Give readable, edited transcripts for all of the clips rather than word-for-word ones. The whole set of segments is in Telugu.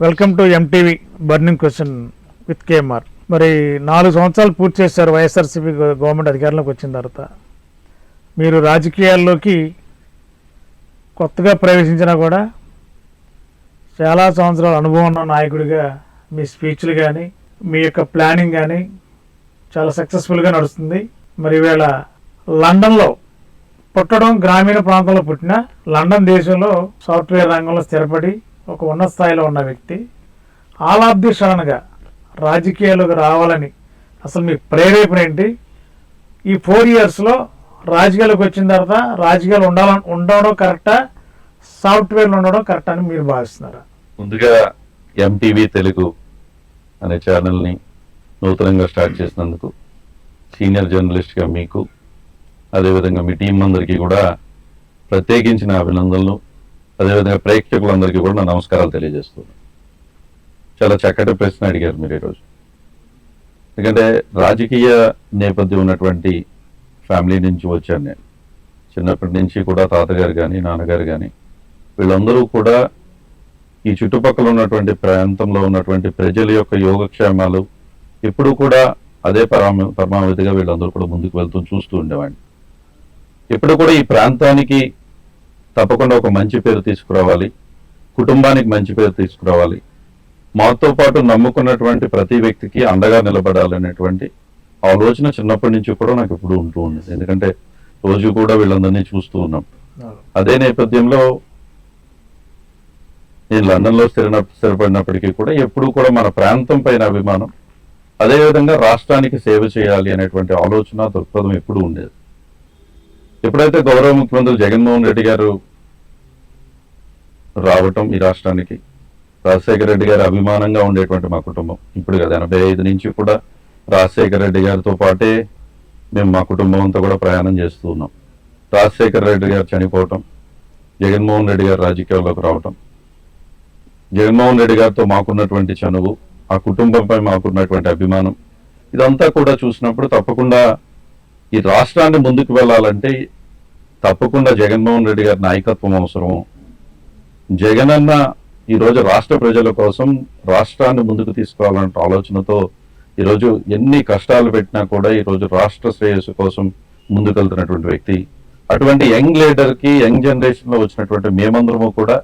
Welcome to MTV burning question with KMR. మరి 4 సంవత్సరాలు పూర్తి చేశారు వైఎస్ఆర్సీపీ గవర్నమెంట్ అధికారంలోకి వచ్చిన తర్వాత. మీరు రాజకీయాల్లోకి కొత్తగా ప్రవేశించినా కూడా చాలా సంవత్సరాల అనుభవం ఉన్న నాయకుడిగా మీ స్పీచ్లు కానీ మీ యొక్క ప్లానింగ్ కానీ చాలా సక్సెస్ఫుల్గా నడుస్తుంది. మరి ఈవేళ లండన్లో పుట్టడం, గ్రామీణ ప్రాంతంలో పుట్టిన లండన్ దేశంలో సాఫ్ట్వేర్ రంగంలో స్థిరపడి ఒక ఉన్నత స్థాయిలో ఉన్న వ్యక్తి ఆల్ ఆఫ్ ది సడన్గా రాజకీయాల్లోకి రావాలని అసలు మీ ప్రేరేపణ ఏంటి? ఈ 4 ఇయర్స్లో రాజకీయాలకు వచ్చిన తర్వాత రాజకీయాలు ఉండడం కరెక్టా, సాఫ్ట్వేర్లు ఉండడం కరెక్టా అని మీరు భావిస్తున్నారా? ముందుగా ఎంటీవీ తెలుగు అనే ఛానల్ని నూతనంగా స్టార్ట్ చేసినందుకు సీనియర్ జర్నలిస్ట్గా మీకు, అదేవిధంగా మీ టీం అందరికీ కూడా ప్రత్యేకించిన అభినందనలు, అదేవిధంగా ప్రేక్షకులందరికీ కూడా నా నమస్కారాలు తెలియజేస్తున్నాను. చాలా చక్కటి ప్రశ్న అడిగారు మీరు ఈరోజు. ఎందుకంటే రాజకీయ నేపథ్యం ఉన్నటువంటి ఫ్యామిలీ నుంచి వచ్చాను నేను. చిన్నప్పటి నుంచి కూడా తాతగారు కానీ నాన్నగారు కానీ వీళ్ళందరూ కూడా ఈ చుట్టుపక్కల ఉన్నటువంటి ప్రాంతంలో ఉన్నటువంటి ప్రజల యొక్క యోగక్షేమాలు ఎప్పుడూ కూడా అదే పరమావధిగా వీళ్ళందరూ కూడా ముందుకు వెళ్తూ చూస్తూ ఉండేవాడిని. ఎప్పుడు కూడా ఈ ప్రాంతానికి తప్పకుండా ఒక మంచి పేరు తీసుకురావాలి, కుటుంబానికి మంచి పేరు తీసుకురావాలి, మాతో పాటు నమ్ముకున్నటువంటి ప్రతి వ్యక్తికి అండగా నిలబడాలనేటువంటి ఆలోచన చిన్నప్పటి నుంచి కూడా నాకు ఎప్పుడు ఉంటూ ఉండేది. ఎందుకంటే రోజు కూడా వీళ్ళందరినీ చూస్తూ ఉన్నాం. అదే నేపథ్యంలో నేను లండన్లో స్థిరపడినప్పటికీ కూడా ఎప్పుడూ కూడా మన ప్రాంతం పైన అభిమానం, అదేవిధంగా రాష్ట్రానికి సేవ చేయాలి అనేటువంటి ఆలోచన దృక్పథం ఎప్పుడూ ఉండేది. ఎప్పుడైతే గౌరవ ముఖ్యమంత్రి జగన్మోహన్ రెడ్డి గారు రావటం ఈ రాష్ట్రానికి, రాజశేఖర రెడ్డి గారు అభిమానంగా ఉండేటువంటి మా కుటుంబం ఇప్పుడు కదా 85 నుంచి కూడా రాజశేఖర రెడ్డి గారితో పాటే మేము మా కుటుంబం అంతా కూడా ప్రయాణం చేస్తూ ఉన్నాం. రాజశేఖర రెడ్డి గారు చనిపోవటం, జగన్మోహన్ రెడ్డి గారు రాజకీయాల్లోకి రావటం, జగన్మోహన్ రెడ్డి గారితో మాకున్నటువంటి చనువు, ఆ కుటుంబంపై మాకున్నటువంటి అభిమానం, ఇదంతా కూడా చూసినప్పుడు తప్పకుండా ఈ రాష్ట్రాన్ని ముందుకు వెళ్ళాలంటే తప్పకుండా జగన్మోహన్ రెడ్డి గారి నాయకత్వం అవసరం. జగనన్న ఈరోజు రాష్ట్ర ప్రజల కోసం రాష్ట్రాన్ని ముందుకు తీసుకురావాలనే ఆలోచనతో ఈరోజు ఎన్ని కష్టాలు పెట్టినా కూడా ఈరోజు రాష్ట్ర శ్రేయస్సు కోసం ముందుకెళ్తున్నటువంటి వ్యక్తి. అటువంటి యంగ్ లీడర్కి, యంగ్ జనరేషన్లో వచ్చినటువంటి మేమందరము కూడా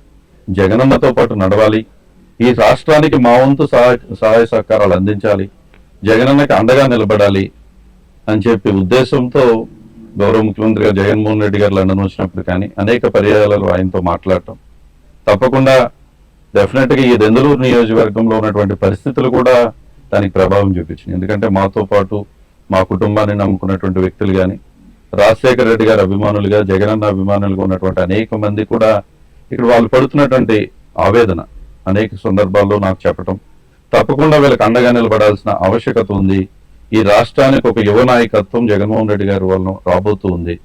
జగనన్నతో పాటు నడవాలి, ఈ రాష్ట్రానికి మా వంతు సహాయ సహకారాలు అందించాలి, జగనన్నకి అండగా నిలబడాలి అని చెప్పి ఉద్దేశంతో గౌరవ ముఖ్యమంత్రి గారు జగన్మోహన్ రెడ్డి గారు లండన్ వచ్చినప్పుడు కానీ అనేక పర్యాయాలలో ఆయనతో మాట్లాడటం, తప్పకుండా డెఫినెట్గా ఈ దెందులూరు నియోజకవర్గంలో ఉన్నటువంటి పరిస్థితులు కూడా దానికి ప్రభావం చూపించింది. ఎందుకంటే మాతో పాటు మా కుటుంబాన్ని నమ్ముకున్నటువంటి వ్యక్తులు కానీ, రాజశేఖర రెడ్డి గారి అభిమానులుగా, జగనన్న అభిమానులుగా ఉన్నటువంటి అనేక మంది కూడా ఇక్కడ వాళ్ళు పడుతున్నటువంటి ఆవేదన అనేక సందర్భాల్లో నాకు చెప్పటం, తప్పకుండా వీళ్ళకి అండగా నిలబడాల్సిన ఆవశ్యకత ఉంది, ఈ రాష్ట్రానికి ఒక యువ నాయకత్వం జగన్మోహన్ రెడ్డి గారి వల్ల రాబోతూ ఉంది,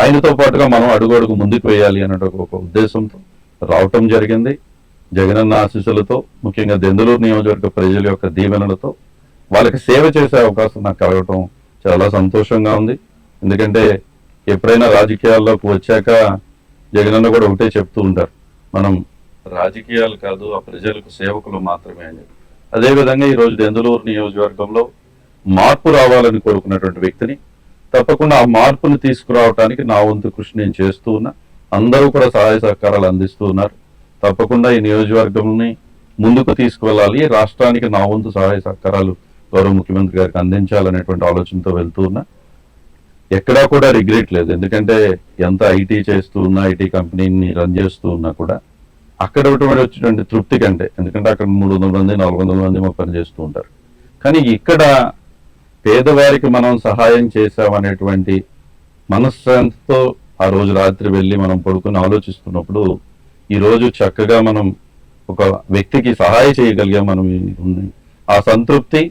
ఆయనతో పాటుగా మనం అడుగు ముందుకు వేయాలి అనే ఒక ఉద్దేశంతో రావటం జరిగింది. జగనన్న ఆశీస్సులతో, ముఖ్యంగా దెందులూరు నియోజకవర్గ ప్రజల యొక్క దీవెనలతో వాళ్ళకి సేవ చేసే అవకాశం నాకు కలగటం చాలా సంతోషంగా ఉంది. ఎందుకంటే ఎప్పుడైనా రాజకీయాల్లోకి వచ్చాక జగనన్న కూడా ఒకటే చెప్తూ ఉంటారు, మనం రాజకీయాలు కాదు ఆ ప్రజలకు సేవకులు మాత్రమే అని. అదేవిధంగా ఈరోజు దెందులూరు నియోజకవర్గంలో మార్పు రావాలని కోరుకున్నటువంటి వ్యక్తిని, తప్పకుండా ఆ మార్పును తీసుకురావడానికి నా వంతు కృషి నేను చేస్తూ ఉన్నా. అందరూ కూడా సహాయ సహకారాలు అందిస్తూ ఉన్నారు. తప్పకుండా ఈ నియోజకవర్గంని ముందుకు తీసుకువెళ్ళాలి, రాష్ట్రానికి నా వంతు సహాయ సహకారాలు గౌరవ ముఖ్యమంత్రి గారికి అందించాలనేటువంటి ఆలోచనతో వెళ్తూ ఉన్నా. ఎక్కడా కూడా రిగ్రెట్ లేదు. ఎందుకంటే ఎంత ఐటీ చేస్తూ ఉన్నా, ఐటీ కంపెనీని రన్ చేస్తూ ఉన్నా కూడా అక్కడ వచ్చినటువంటి తృప్తి కంటే, ఎందుకంటే అక్కడ 300 మంది 400 మంది మాకు పనిచేస్తూ ఉంటారు, కానీ ఇక్కడ పేదవారికి మనం సహాయం చేశామనేటువంటి మనశ్శాంతితో ఆ రోజు రాత్రి వెళ్ళి మనం పడుకుని ఆలోచిస్తున్నప్పుడు ఈరోజు చక్కగా మనం ఒక వ్యక్తికి సహాయం చేయగలిగాం మనం, ఆ సంతృప్తి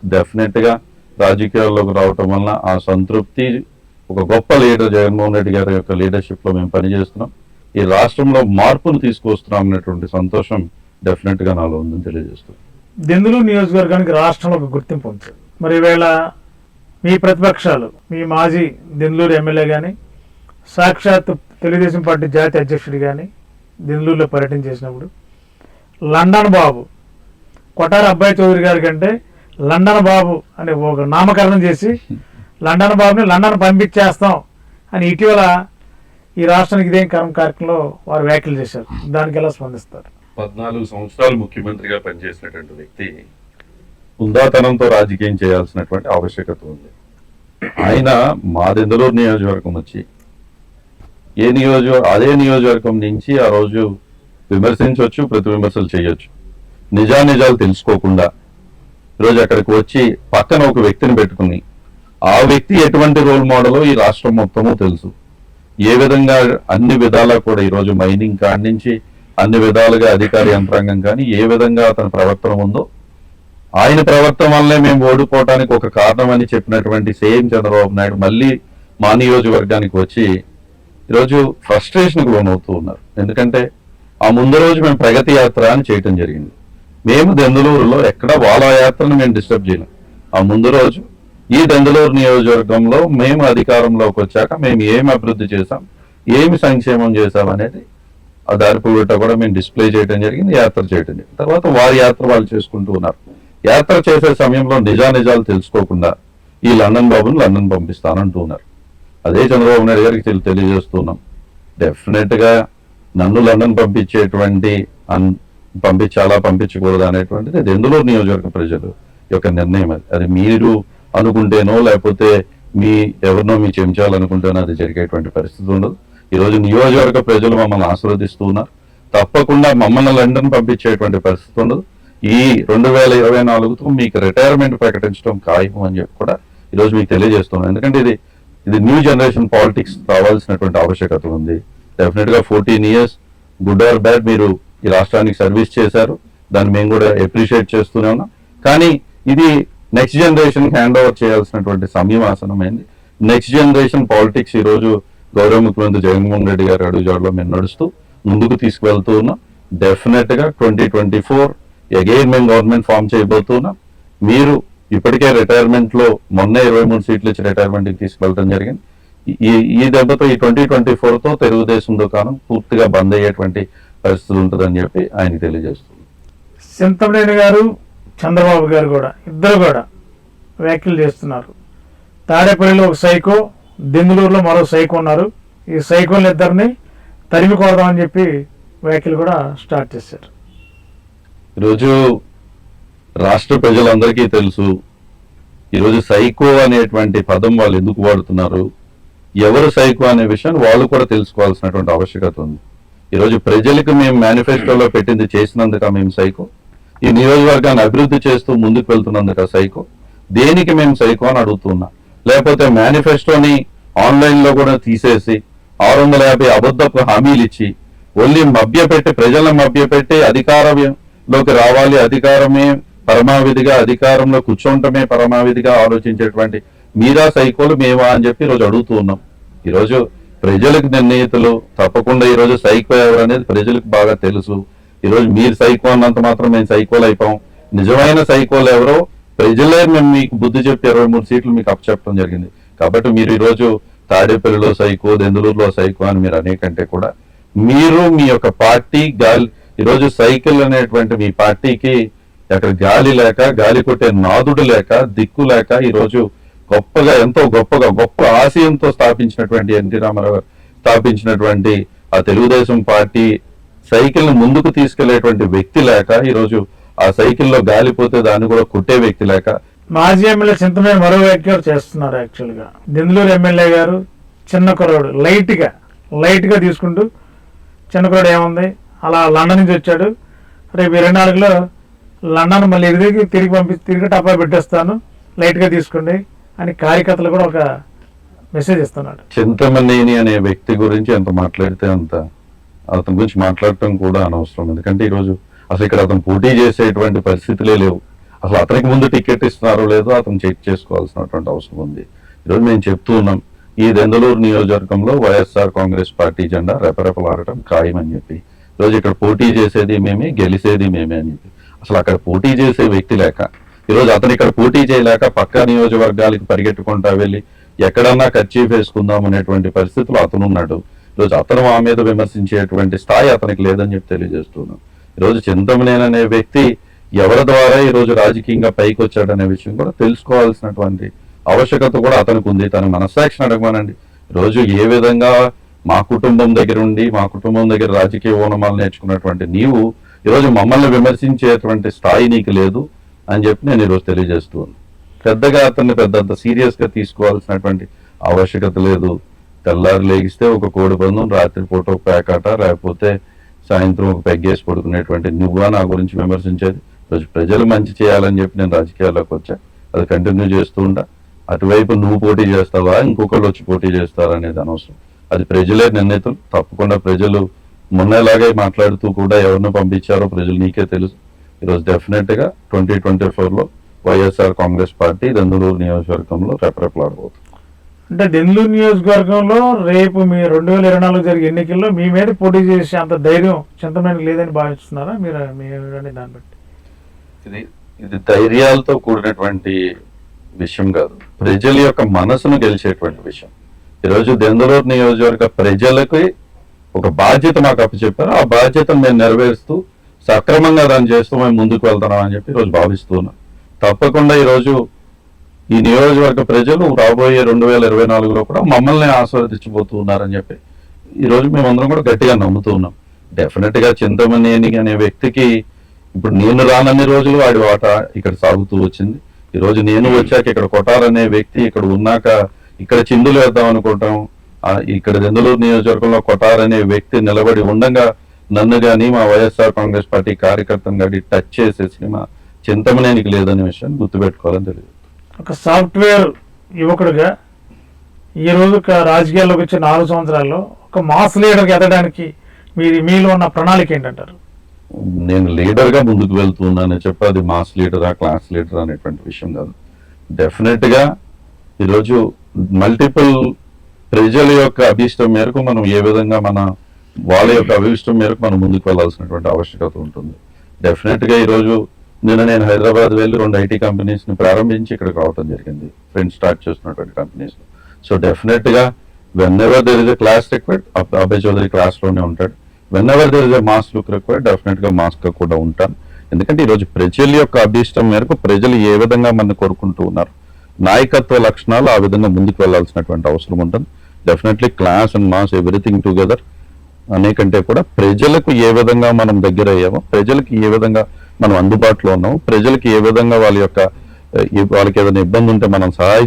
డెఫినెట్గా రాజకీయాల్లోకి రావటం వల్ల ఆ సంతృప్తి, ఒక గొప్ప లీడర్ జగన్మోహన్ రెడ్డి గారి యొక్క లీడర్షిప్లో మేము పనిచేస్తున్నాం, ఈ రాష్ట్రంలో మార్పును తీసుకొస్తున్నాం అనేటువంటి సంతోషం డెఫినెట్గా నాలో ఉందని తెలియజేస్తున్నాం. దెందులూరు నియోజకవర్గానికి రాష్ట్రంలో ఒక గుర్తింపు ఉంది. మరి ఈవేళ మీ ప్రతిపక్షాలు, మీ మాజీ దెందులూరు ఎమ్మెల్యే కానీ, సాక్షాత్ తెలుగుదేశం పార్టీ జాతీయ అధ్యక్షుడు కానీ దెందులూరులో పర్యటన చేసినప్పుడు లండన్ బాబు, కొటారి అబ్బాయి చౌదరి గారి కంటే లండన్ బాబు అని ఒక నామకరణం చేసి లండన్ బాబుని లండన్ పంపించేస్తాం అని ఇటీవల ఈ రాష్ట్రానికి ఇదేం కార్యక్రమంలో వారు వ్యాఖ్యలు చేశారు. దానికి ఎలా స్పందిస్తారు? 14 సంవత్సరాలు ముఖ్యమంత్రిగా పనిచేసినటువంటి వ్యక్తి హుందాతనంతో రాజకీయం చేయాల్సినటువంటి ఆవశ్యకత ఉంది. ఆయన మాదెందలూరు నియోజకవర్గం వచ్చి అదే నియోజకవర్గం నుంచి ఆ రోజు విమర్శించవచ్చు, ప్రతి విమర్శలు చేయొచ్చు. నిజాలు తెలుసుకోకుండా ఈరోజు అక్కడికి వచ్చి పక్కన ఒక వ్యక్తిని పెట్టుకుని ఆ వ్యక్తి ఎటువంటి రోల్ మోడలో ఈ రాష్ట్రం మొత్తము తెలుసు. ఏ విధంగా అన్ని విధాలా కూడా ఈరోజు మైనింగ్ కాడి నుంచి అన్ని విధాలుగా అధికార యంత్రాంగం కానీ ఏ విధంగా అతని ప్రవర్తన ఉందో, ఆయన ప్రవర్తన వల్లే మేము ఓడిపోవడానికి ఒక కారణం అని చెప్పినటువంటి సేమ్ చంద్రబాబు నాయుడు మళ్ళీ మా నియోజకవర్గానికి వచ్చి ఈరోజు ఫ్రస్ట్రేషన్కి లోనవుతూ ఉన్నారు. ఎందుకంటే ఆ ముందు రోజు మేము ప్రగతి యాత్ర అని చేయటం జరిగింది. మేము దెందులూరులో ఎక్కడ వాళ్ళ యాత్రను మేము డిస్టర్బ్ చేయలేం. ఆ ముందు రోజు ఈ దెందులూరు నియోజకవర్గంలో మేము అధికారంలోకి వచ్చాక మేము ఏమి అభివృద్ధి చేశాం, ఏమి సంక్షేమం చేశాం అనేది ఆ దారిపూట కూడా మేము డిస్ప్లే చేయడం జరిగింది, యాత్ర చేయడం జరిగింది. తర్వాత వారి యాత్ర వాళ్ళు చేసుకుంటూ ఉన్నారు. యాత్ర చేసే సమయంలో నిజాలు తెలుసుకోకుండా ఈ లండన్ బాబుని లండన్ పంపిస్తానంటూ ఉన్నారు. అదే చంద్రబాబు నాయుడు గారికి తెలియజేస్తున్నాం, డెఫినెట్ గా నన్ను లండన్ పంపించేటువంటి పంపించాలా పంపించకూడదు అనేటువంటిది దెందులూరు నియోజకవర్గ ప్రజలు యొక్క నిర్ణయం. అది మీరు అనుకుంటేనో లేకపోతే ఎవరినో మీ చెంచాలనుకుంటేనో అది జరిగేటువంటి పరిస్థితి ఉండదు. ఈరోజు నియోజకవర్గ ప్రజలు మమ్మల్ని ఆశీర్వదిస్తూ ఉన్నారు. తప్పకుండా మమ్మల్ని లండన్ పంపించేటువంటి పరిస్థితి ఉండదు. ఈ 2024తో మీకు రిటైర్మెంట్ ప్రకటించడం ఖాయం అని చెప్పి కూడా ఈరోజు మీకు తెలియజేస్తున్నాం. ఎందుకంటే ఇది న్యూ జనరేషన్ పాలిటిక్స్ కావాల్సినటువంటి ఆవశ్యకత ఉంది. డెఫినెట్ గా 14 years గుడ్ ఆర్ బ్యాడ్ మీరు ఈ రాష్ట్రానికి సర్వీస్ చేశారు, దాన్ని మేము కూడా అప్రిషియేట్ చేస్తూనే ఉన్నాం. కానీ ఇది నెక్స్ట్ జనరేషన్ హ్యాండ్ ఓవర్ చేయాల్సినటువంటి సమయం ఆసనమైంది. నెక్స్ట్ జనరేషన్ పాలిటిక్స్ ఈ రోజు గౌరవ ముఖ్యమంత్రి జగన్మోహన్ రెడ్డి గారి అడుగుజాడలో మేము నడుస్తూ ముందుకు తీసుకువెళ్తూ ఉన్నాం. డెఫినెట్ గా 2024 అగైన్ మేము గవర్నమెంట్ ఫామ్ చేయబోతున్నాం. మీరు ఇప్పటికే రిటైర్మెంట్ లో మొన్న 23 సీట్లు ఇచ్చి రిటైర్మెంట్ కి తీసుకెళ్ళడం జరిగింది. ఈ దెబ్బతో ఈ 2024తో తెలుగుదేశం దుకాణం పూర్తిగా బంద్ అయ్యేటువంటి పరిస్థితి ఉంటుందని చెప్పి ఆయనకి తెలియజేస్తుంది. చింతమనేని గారు, చంద్రబాబు గారు కూడా ఇద్దరు కూడా వ్యాఖ్యలు చేస్తున్నారు. తాడేపల్లిలో ఒక సైకో, దెందులూరులో మరో సైకో ఉన్నారు. ఈ సైకోలు ఇద్దరిని తరిమి కొడదామని చెప్పి వ్యాఖ్యలు కూడా స్టార్ట్ చేశారు. ఈరోజు రాష్ట్ర ప్రజలందరికీ తెలుసు ఈరోజు సైకో అనేటువంటి పదం వాళ్ళు ఎందుకు వాడుతున్నారు, ఎవరు సైకో అనే విషయాన్ని వాళ్ళు కూడా తెలుసుకోవాల్సినటువంటి ఆవశ్యకత ఉంది. ఈరోజు ప్రజలకు మేము మేనిఫెస్టోలో పెట్టింది చేసినందుక మేము సైకో, ఈ నియోజకవర్గాన్ని అభివృద్ధి చేస్తూ ముందుకు వెళ్తున్నందుక సైకో, దేనికి మేము సైకో అని అడుగుతున్నా. లేకపోతే మేనిఫెస్టోని ఆన్లైన్ లో కూడా తీసేసి 650 అబద్ధపు హామీలు ఇచ్చి ఓన్లీ మభ్యపెట్టి ప్రజలను మభ్యపెట్టి అధికారంలోకి రావాలి, అధికారమే పరమావిధిగా అధికారంలో కూర్చోంటమే పరమావిధిగా ఆలోచించేటువంటి మీరా సైకోలు మేమా అని చెప్పి ఈరోజు అడుగుతూ ఉన్నాం. ఈరోజు ప్రజలకు నిర్ణయితులు తప్పకుండా ఈరోజు సైకో ఎవరు అనేది ప్రజలకు బాగా తెలుసు. ఈరోజు మీరు సైకో అన్నంత మాత్రం మేము సైకోలు అయిపోయాం. నిజమైన సైకోలు ఎవరో ప్రజలే మేము మీకు బుద్ధి చెప్పి 23 సీట్లు మీకు అప్పచెప్పడం జరిగింది. కాబట్టి మీరు ఈరోజు తాడేపల్లిలో సైకో, దెందులూరులో సైకో అని మీరు అనేకంటే కూడా మీరు మీ యొక్క పార్టీ గాలి ఈరోజు సైకిల్ అనేటువంటి మీ పార్టీకి అక్కడ గాలి లేక, గాలి కొట్టే నాదుడు లేక, దిక్కు లేక ఈరోజు గొప్పగా ఎంతో గొప్ప ఆశయంతో స్థాపించినటువంటి ఎన్టీ రామారావు గారు స్థాపించినటువంటి ఆ తెలుగుదేశం పార్టీ సైకిల్ ను ముందుకు తీసుకెళ్లేటువంటి వ్యక్తి లేక, ఈరోజు ఆ సైకిల్లో గాలిపోతే దాన్ని కూడా కొట్టే వ్యక్తి లేక మాజీ ఎమ్మెల్యే చింతమనేని మరో వ్యాఖ్యలు చేస్తున్నారు. యాక్చువల్ గా దెందులూరు ఎమ్మెల్యే గారు చిన్న కుర్రాడు లైట్ గా తీసుకుంటూ చిన్న కుర్రాడు ఏముంది అలా లండన్ నుంచి వచ్చాడు, రేపు 24లో లండన్ మళ్ళీ తిరిగి టపా పెట్టేస్తాను, లైట్ గా తీసుకోండి అని కార్యకర్తలు కూడా ఒక మెసేజ్ ఇస్తున్నాడు. చింతమనేని అనే వ్యక్తి గురించి ఎంత మాట్లాడితే అంత అతని గురించి మాట్లాడటం కూడా అనవసరం. ఎందుకంటే ఈరోజు అసలు ఇక్కడ అతను పోటీ చేసేటువంటి పరిస్థితులే లేవు. అసలు అతనికి ముందు టికెట్ ఇస్తున్నారో లేదో అతను చెక్ చేసుకోవాల్సినటువంటి అవసరం ఉంది. ఈరోజు మేము చెప్తూ ఉన్నాం, ఈ దెందులూరు నియోజకవర్గంలో వైఎస్ఆర్ కాంగ్రెస్ పార్టీ జెండా రెపరెపలాడటం ఖాయమని చెప్పి, ఈరోజు ఇక్కడ పోటీ చేసేది మేమే, గెలిచేది మేమే అని చెప్పి, అసలు అక్కడ పోటీ చేసే వ్యక్తి లేక, ఈరోజు అతను ఇక్కడ పోటీ చేయలేక పక్క నియోజకవర్గాలకు పరిగెట్టుకుంటా వెళ్ళి ఎక్కడన్నా కర్చీఫ్ వేసుకుందాం అనేటువంటి పరిస్థితులు అతను ఉన్నాడు. ఈరోజు అతను మా మీద విమర్శించేటువంటి స్థాయి అతనికి లేదని చెప్పి తెలియజేస్తున్నాం. ఈరోజు చింతమనేని అనే వ్యక్తి ఎవరి ద్వారా ఈరోజు రాజకీయంగా పైకి వచ్చాడనే విషయం కూడా తెలుసుకోవాల్సినటువంటి ఆవశ్యకత కూడా అతనికి ఉంది. తన మనస్సాక్షిని అడగమనండి. రోజు ఏ విధంగా మా కుటుంబం దగ్గర ఉండి మా కుటుంబం దగ్గర రాజకీయ ఓనమాలు నేర్చుకున్నటువంటి నీవు ఈరోజు మమ్మల్ని విమర్శించేటువంటి స్థాయి నీకు లేదు అని చెప్పి నేను ఈరోజు తెలియజేస్తూ ఉన్నాను. పెద్దగా అతన్ని పెద్దంత సీరియస్ గా తీసుకోవాల్సినటువంటి ఆవశ్యకత లేదు. తెల్లారు లేగిస్తే ఒక కోడి పందం, రాత్రిపూట ఒక పేకాట, లేకపోతే సాయంత్రం ఒక పెగ్గేసి పడుకునేటువంటి నువ్వా నా గురించి విమర్శించేది? ఈరోజు ప్రజలు మంచి చేయాలని చెప్పి నేను రాజకీయాల్లోకి వచ్చా, అది కంటిన్యూ చేస్తూ ఉంటా. అటువైపు నువ్వు పోటీ చేస్తావా ఇంకొకళ్ళు వచ్చి పోటీ చేస్తారా అనేది అనవసరం. అది ప్రజలే నిర్ణయితులు. తప్పకుండా ప్రజలు మొన్నలాగే మాట్లాడుతూ కూడా ఎవరిని పంపించారో ప్రజలు నీకే తెలుసు. ఈరోజు డెఫినెట్ గా 2024లో వైఎస్ఆర్ కాంగ్రెస్ పార్టీ దెందులూరు నియోజకవర్గంలో రెపరెపలాడబోతుంది. అంటే దెందులూరు నియోజకవర్గంలో రేపు మీ 2024 జరిగే ఎన్నికల్లో మీ మీద పోటీ చేసే అంత ధైర్యం చింతమనేని లేదని భావిస్తున్నారా మీరు? దాన్ని బట్టి ఇది ధైర్యాలతో కూడినటువంటి విషయం కాదు, ప్రజల యొక్క మనసును గెలిచేటువంటి విషయం. ఈరోజు దెందులూరు నియోజకవర్గ ప్రజలకి ఒక బాధ్యత మాకు అప్పచెప్పారు. ఆ బాధ్యతను మేము నెరవేరుస్తూ సక్రమంగా దాన్ని చేస్తూ మేము ముందుకు వెళ్తున్నాం అని చెప్పి ఈరోజు భావిస్తున్నాం. తప్పకుండా ఈరోజు ఈ నియోజకవర్గ ప్రజలు రాబోయే 2024లో కూడా మమ్మల్ని ఆశీర్వదించబోతున్నారని చెప్పి ఈరోజు మేమందరం కూడా గట్టిగా నమ్ముతూ ఉన్నాం. డెఫినెట్ గా చింతమనేని అనే వ్యక్తికి ఇప్పుడు నేను రానన్ని రోజులు వాడి వాట ఇక్కడ సాగుతూ వచ్చింది. ఈ రోజు నేను వచ్చాక ఇక్కడ కొట్టాలనే వ్యక్తి ఇక్కడ ఉన్నాక ఇక్కడ చిందులు వేద్దాం అనుకుంటాం. ఇక్కడ దెందులూరు నియోజకవర్గంలో కొట్టాలనే వ్యక్తి నిలబడి ఉండగా నన్ను కానీ మా వైఎస్ఆర్ కాంగ్రెస్ పార్టీ కార్యకర్తను కానీ టచ్ చేసే సినిమా చింతమనేనికి లేదనే విషయాన్ని గుర్తుపెట్టుకోవాలని తెలియదు. ఒక సాఫ్ట్వేర్ యువకుడిగా ఈ రోజు రాజకీయాల్లోకి వచ్చే 4 సంవత్సరాల్లో ఒక మాస్ లీడర్కి ఎదగడానికి మీలో ఉన్న ప్రణాళిక ఏంటంటారు? నేను లీడర్ గా ముందుకు వెళ్తున్నానని చెప్పి అది మాస్ లీడరా క్లాస్ లీడర్ అనేటువంటి విషయం కాదు. డెఫినెట్ గా ఈరోజు మల్టిపుల్ ప్రజల యొక్క అభిష్టం మేరకు మనం ఏ విధంగా వాళ్ళ యొక్క అభిష్టం మేరకు మనం ముందుకు వెళ్లాల్సినటువంటి ఆవశ్యకత ఉంటుంది. డెఫినెట్ గా ఈరోజు నేను హైదరాబాద్ వెళ్ళి 2 ఐటీ కంపెనీస్ ని ప్రారంభించి ఇక్కడికి రావడం జరిగింది, ఫ్రెండ్స్ స్టార్ట్ చేస్తున్నటువంటి కంపెనీస్. సో డెఫినెట్ గా whenever there is a class required, Abhay Chaudhary class లోనే ఉంటాడు. Whenever there is a mass look required, definite గా మాస్ గా కూడా ఉంటాను. ఎందుకంటే ఈరోజు ప్రజల యొక్క అభిష్టం మేరకు ప్రజలు ఏ విధంగా మనం కోరుకుంటూ ఉన్నారు, నాయకత్వ లక్షణాలు ఆ విధంగా ముందుకు వెళ్లాల్సినటువంటి అవసరం ఉంటుంది. Definitely class and mass everything together అనేకంటే కూడా ప్రజలకు ఏ విధంగా మనం దగ్గర అయ్యామో, ప్రజలకి ఏ విధంగా మనం అందుబాటులో ఉన్నాము, ప్రజలకి ఏ విధంగా వాళ్ళకి ఏదైనా ఇబ్బంది ఉంటే మనం సహాయం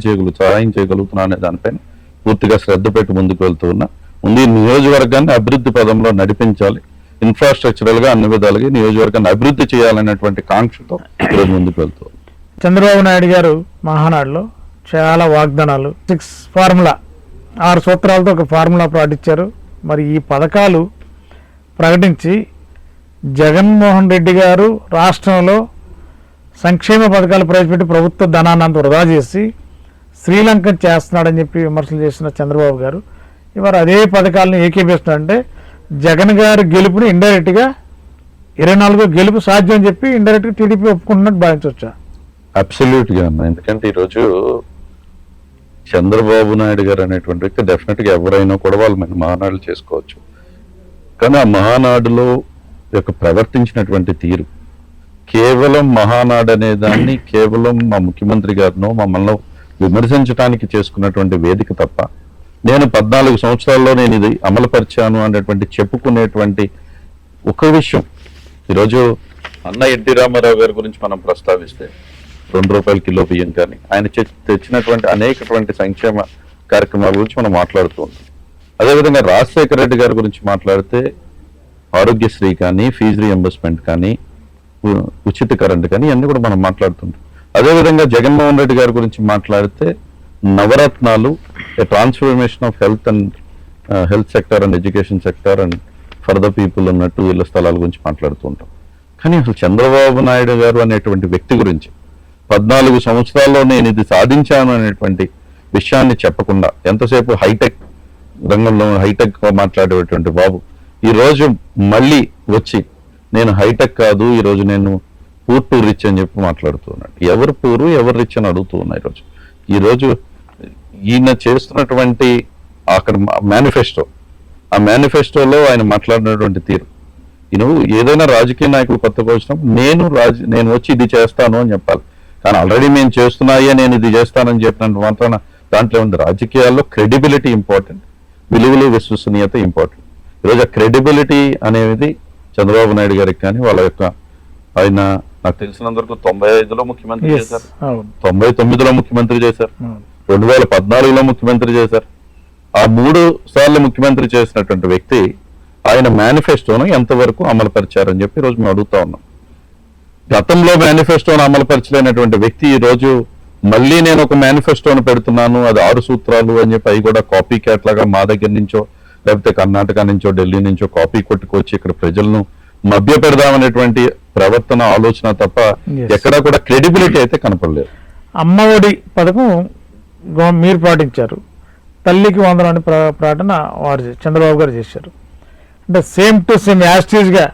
చేయగలుగుతున్నాం అనే దానిపైన పూర్తిగా శ్రద్ధ పెట్టి ముందుకు వెళ్తూ ఉన్నా. ముందు ఈ నియోజకవర్గాన్ని అభివృద్ధి పదంలో నడిపించాలి, ఇన్ఫ్రాస్ట్రక్చరల్ గా అన్ని విధాలుగా నియోజకవర్గాన్ని అభివృద్ధి చేయాలనేటువంటి కాంక్షతో ఈరోజు ముందుకు వెళ్తూ. చంద్రబాబు నాయుడు గారు మహానాడులో చాలా వాగ్దానాలు, 6 ఫార్ములా 6 సూత్రాలతో ఒక ఫార్ములా పాటించారు. మరి ఈ పథకాలు ప్రకటించి జగన్మోహన్ రెడ్డి గారు రాష్ట్రంలో సంక్షేమ పథకాలు ప్రవేశపెట్టి ప్రభుత్వ ధనాన్ని అంత వృధా చేసి శ్రీలంకన్ చేస్తున్నాడని చెప్పి విమర్శలు చేసిన చంద్రబాబు గారు ఇవాళ అదే పథకాలను ఏకీపిస్తున్నారంటే జగన్ గారి గెలుపుని ఇండైరెక్ట్గా 24 గెలుపు సాధ్యం అని చెప్పి ఇండైరెక్ట్గా టీడీపీ ఒప్పుకుంటున్నట్టు భావించవచ్చా? అబ్సల్యూట్గా అన్న. ఎందుకంటే ఈరోజు చంద్రబాబు నాయుడు గారు అనేటువంటి వ్యక్తి డెఫినెట్గా ఎవరైనా కూడా వాళ్ళు మన మహానాడులు చేసుకోవచ్చు. కానీ ఆ మహానాడులో యొక్క ప్రవర్తించినటువంటి తీరు కేవలం మహానాడు అనే దాన్ని కేవలం మా ముఖ్యమంత్రి గారినో మమ్మల్ని విమర్శించడానికి చేసుకున్నటువంటి వేదిక తప్ప, నేను 14 సంవత్సరాల్లో నేను ఇది అమలుపరిచాను అనేటువంటి చెప్పుకునేటువంటి ఒక విషయం. ఈరోజు అన్న ఎన్టీ రామారావు గారి గురించి మనం ప్రస్తావిస్తే ₹2 కిలో బియ్యం కానీ ఆయన తెచ్చినటువంటి అనేకటువంటి సంక్షేమ కార్యక్రమాల గురించి మనం మాట్లాడుతూ ఉంటాం. అదేవిధంగా రాజశేఖర రెడ్డి గారి గురించి మాట్లాడితే ఆరోగ్యశ్రీ కానీ, ఫీజు రియంబర్స్మెంట్ కానీ, ఉచిత కరెంట్ కానీ ఇవన్నీ కూడా మనం మాట్లాడుతుంటాం. అదేవిధంగా జగన్మోహన్ రెడ్డి గారి గురించి మాట్లాడితే Navaratnalu, transformation of health sector and education sector and for the people అన్నట్టు ఇళ్ల స్థలాల గురించి మాట్లాడుతూ ఉంటాం. కానీ అసలు చంద్రబాబు నాయుడు గారు అనేటువంటి వ్యక్తి గురించి 14 సంవత్సరాల్లో నేను ఇది సాధించాను అనేటువంటి విషయాన్ని చెప్పకుండా ఎంతసేపు హైటెక్ రంగంలో హైటెక్ మాట్లాడేటువంటి బాబు ఈరోజు మళ్ళీ వచ్చి నేను హైటెక్ కాదు, ఈరోజు నేను పూర్ టు రిచ్ అని చెప్పి మాట్లాడుతున్నాడు. ఎవరు పూరు ఎవరు రిచ్ అని అడుగుతూ ఉన్నాయి. ఈరోజు ఈయన చేస్తున్నటువంటి అక్కడ మేనిఫెస్టో, ఆ మేనిఫెస్టోలో ఆయన మాట్లాడినటువంటి తీరు నువ్వు ఏదైనా రాజకీయ నాయకులు కొత్తగా వచ్చినప్పుడు నేను వచ్చి ఇది చేస్తాను అని చెప్పాలి. కానీ ఆల్రెడీ మేము చేస్తున్నాయే నేను ఇది చేస్తానని చెప్పినంత మాత్రాన దాంట్లో ఉంది. రాజకీయాల్లో క్రెడిబిలిటీ ఇంపార్టెంట్, విలువలు విశ్వసనీయత ఇంపార్టెంట్. ఈరోజు ఆ క్రెడిబిలిటీ అనేది చంద్రబాబు నాయుడు గారికి కానీ వాళ్ళ యొక్క ఆయన నాకు తెలిసినందుకు 95లో ముఖ్యమంత్రి చేశారు, 99లో ముఖ్యమంత్రి చేశారు, 2014లో ముఖ్యమంత్రి చేశారు. ఆ 3 సార్లు ముఖ్యమంత్రి చేసినటువంటి వ్యక్తి ఆయన మేనిఫెస్టోను ఎంతవరకు అమలుపరిచారని చెప్పి ఈరోజు మేము అడుగుతా ఉన్నాం. గతంలో మేనిఫెస్టోను అమలుపరచలేనటువంటి వ్యక్తి ఈ రోజు మళ్ళీ నేను ఒక మేనిఫెస్టోను పెడుతున్నాను, అది 6 సూత్రాలు అని చెప్పి అవి కూడా కాపీ క్యాట్ లాగా మా దగ్గర నుంచో లేకపోతే కర్ణాటక నుంచో ఢిల్లీ నుంచో కాపీ కొట్టుకొచ్చి ఇక్కడ ప్రజలను మభ్య పెడదామనేటువంటి ప్రవర్తన ఆలోచన తప్ప ఎక్కడా కూడా క్రెడిబిలిటీ అయితే కనపడలేదు. అమ్మఒడి పథకం మీరు పాటించారు, తల్లికి వందనం అనే ప్రకటన చంద్రబాబు గారు చేశారు. అంటే సేమ్ టు సేమ్ యాస్టీజ్గా,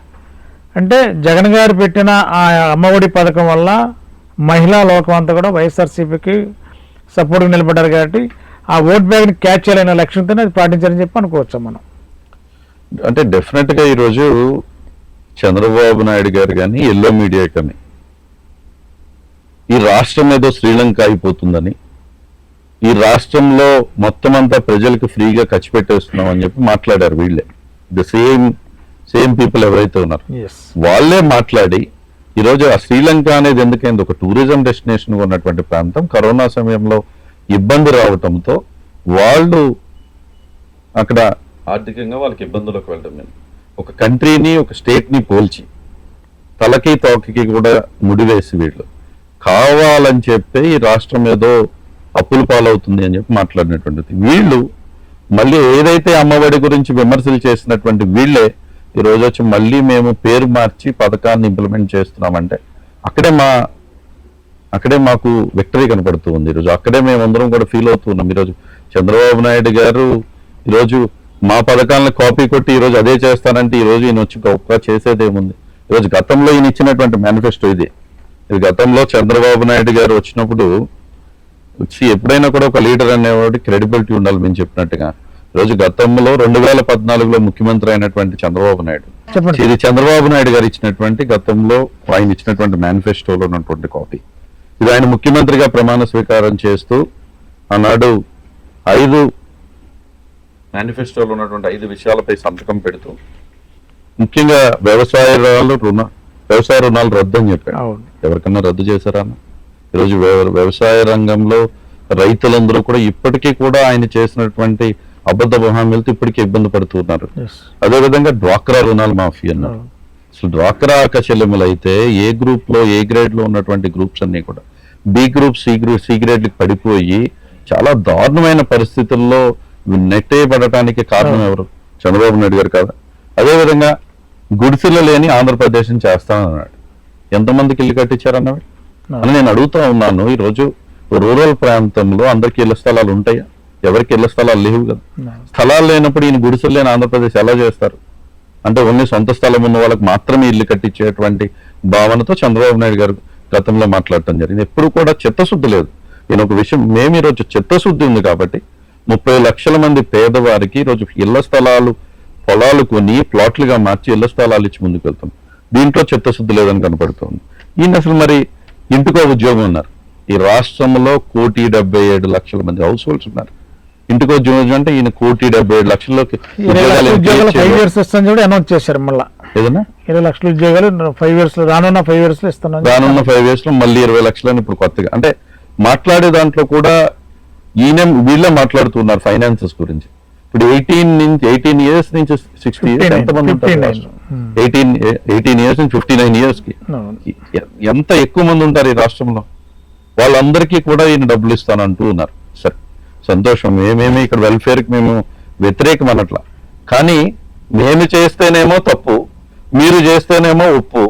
అంటే జగన్ గారు పెట్టిన ఆ అమ్మఒడి పథకం వల్ల మహిళా లోకం అంతా కూడా వైఎస్ఆర్సీపీకి సపోర్ట్గా నిలబడ్డారు కాబట్టి ఆ ఓట్ బ్యాంక్ని క్యాచ్ చేయాలనే లక్ష్యంతోనే అది పాటించారని చెప్పి అనుకోవచ్చు మనం. అంటే డెఫినెట్గా ఈరోజు చంద్రబాబు నాయుడు గారు కానీ ఎల్లో మీడియా కానీ ఈ రాష్ట్రం ఏదో శ్రీలంక అయిపోతుందని, ఈ రాష్ట్రంలో మొత్తం అంతా ప్రజలకు ఫ్రీగా ఖర్చు పెట్టేస్తున్నాం అని చెప్పి మాట్లాడారు. వీళ్ళే ద సేమ్ పీపుల్ ఎవరైతే ఉన్నారు వాళ్ళే మాట్లాడి ఈరోజు ఆ శ్రీలంక అనేది ఎందుకైంది ఒక టూరిజం డెస్టినేషన్ ఉన్నటువంటి ప్రాంతం కరోనా సమయంలో ఇబ్బంది రావటంతో వాళ్ళు అక్కడ ఆర్థికంగా వాళ్ళకి ఇబ్బందులకు వెళ్ళడం, ఒక కంట్రీని ఒక స్టేట్ని పోల్చి తలకి తోకకి కూడా ముడివేసి వీళ్ళు కావాలని చెప్పి ఈ రాష్ట్రం ఏదో అప్పుల పాలవుతుంది అని చెప్పి మాట్లాడినటువంటిది. వీళ్ళు మళ్ళీ ఏదైతే అమ్మఒడి గురించి విమర్శలు చేసినటువంటి వీళ్ళే ఈ రోజు వచ్చి మళ్ళీ మేము పేరు మార్చి పథకాన్ని ఇంప్లిమెంట్ చేస్తున్నామంటే అక్కడే మాకు విక్టరీ కనపడుతూ ఉంది. ఈరోజు అక్కడే మేమందరం కూడా ఫీల్ అవుతున్నాం. ఈరోజు చంద్రబాబు నాయుడు గారు ఈరోజు మా పథకాలను కాపీ కొట్టి ఈరోజు అదే చేస్తానంటే ఈరోజు ఈయన వచ్చి గొప్ప చేసేదేముంది. ఈరోజు గతంలో ఈయన ఇచ్చినటువంటి మేనిఫెస్టో ఇది గతంలో చంద్రబాబు నాయుడు గారు వచ్చినప్పుడు వచ్చి ఎప్పుడైనా కూడా ఒక లీడర్ అనేవాడి క్రెడిబిలిటీ ఉండాలి. మేము చెప్పినట్టుగా ఈరోజు గతంలో 2014లో ముఖ్యమంత్రి అయినటువంటి చంద్రబాబు నాయుడు, ఇది చంద్రబాబు నాయుడు గారు ఇచ్చినటువంటి గతంలో ఆయన ఇచ్చినటువంటి మేనిఫెస్టోలో ఉన్నటువంటి కాపీ. ఇది ఆయన ముఖ్యమంత్రిగా ప్రమాణ స్వీకారం చేస్తూ ఆనాడు 5 మేనిఫెస్టోలో ఉన్నటువంటి 5 విషయాలపై సంతకం పెడుతూ ముఖ్యంగా వ్యవసాయ రుణాలు రద్దు అని చెప్పాడు. ఎవరికన్నా రద్దు చేశారా? ఈరోజు వ్యవసాయ రంగంలో రైతులందరూ కూడా ఇప్పటికీ కూడా ఆయన చేసినటువంటి అబద్ధ హామీలతో ఇప్పటికీ ఇబ్బంది పడుతున్నారు. అదేవిధంగా డ్వాక్రా రుణాలు మాఫీ అన్నారు. అసలు డ్వాక్రా చెల్లెములు అయితే ఏ గ్రూప్ లో ఏ గ్రేడ్ లో ఉన్నటువంటి గ్రూప్స్ అన్ని కూడా బి గ్రూప్ సి గ్రేడ్కి పడిపోయి చాలా దారుణమైన పరిస్థితుల్లో నెట్టేయబడటానికి కారణం ఎవరు? చంద్రబాబు నాయుడు గారు కాదా? అదేవిధంగా గుడిసెలు లేని ఆంధ్రప్రదేశ్ చేస్తానన్నాడు. ఎంతమందికి ఇల్లు కట్టించారన్నవి అని నేను అడుగుతా ఉన్నాను. ఈరోజు రూరల్ ప్రాంతంలో అందరికీ ఇళ్ల స్థలాలు ఉంటాయా? ఎవరికి ఇళ్ల స్థలాలు లేవు కదా. స్థలాలు లేనప్పుడు ఈయన గుడిసెలు లేని ఆంధ్రప్రదేశ్ ఎలా చేస్తారు? అంటే ఓన్లీ సొంత స్థలం ఉన్న వాళ్ళకి మాత్రమే ఇల్లు కట్టించేటువంటి భావనతో చంద్రబాబు నాయుడు గారు గతంలో మాట్లాడటం జరిగింది. ఎప్పుడు కూడా చిత్తశుద్ధి లేదు. నేను ఒక విషయం, మేము ఈరోజు చిత్తశుద్ధి ఉంది కాబట్టి 30 లక్షల మంది పేదవారికి ఈరోజు ఇళ్ల స్థలాలు పొలాలు కొని ప్లాట్లుగా మార్చి ఇళ్ల స్థలాలు ఇచ్చి ముందుకు వెళ్తాం. దీంట్లో చిత్తశుద్ధి లేదని కనపడుతుంది. ఈయన అసలు మరి ఇంటికో ఉద్యోగం ఉన్నారు. ఈ రాష్ట్రంలో 1,77,00,000 మంది హౌస్ హోల్డ్స్ ఉన్నారు. ఇంటికో ఉద్యోగం అంటే ఈయన 1,77,00,000 అనౌన్స్ చేశారు. మళ్ళీ ఏదన్నా 20 లక్షల ఉద్యోగాలు 5 years రానున్న 5 years లో ఇస్తున్నాను. రానున్న 5 years లో మళ్ళీ 20 లక్షలని ఇప్పుడు కొత్తగా అంటే మాట్లాడే దాంట్లో కూడా వీళ్ళే మాట్లాడుతున్నారు ఫైనాన్సెస్ గురించి. ఇప్పుడు 18 years నుంచి 60 years ఎంతమంది ఉంటారు? 18 years నుంచి 59 years కి ఎంత ఎక్కువ మంది ఉంటారు ఈ రాష్ట్రంలో? వాళ్ళందరికీ కూడా ఈయన డబ్బులు ఇస్తానంటూ ఉన్నారు. సరే, సంతోషం. మేమేమి ఇక్కడ వెల్ఫేర్కి మేము వ్యతిరేకం అనట్లా. కానీ మేము చేస్తేనేమో తప్పు, మీరు చేస్తేనేమో ఒప్పు,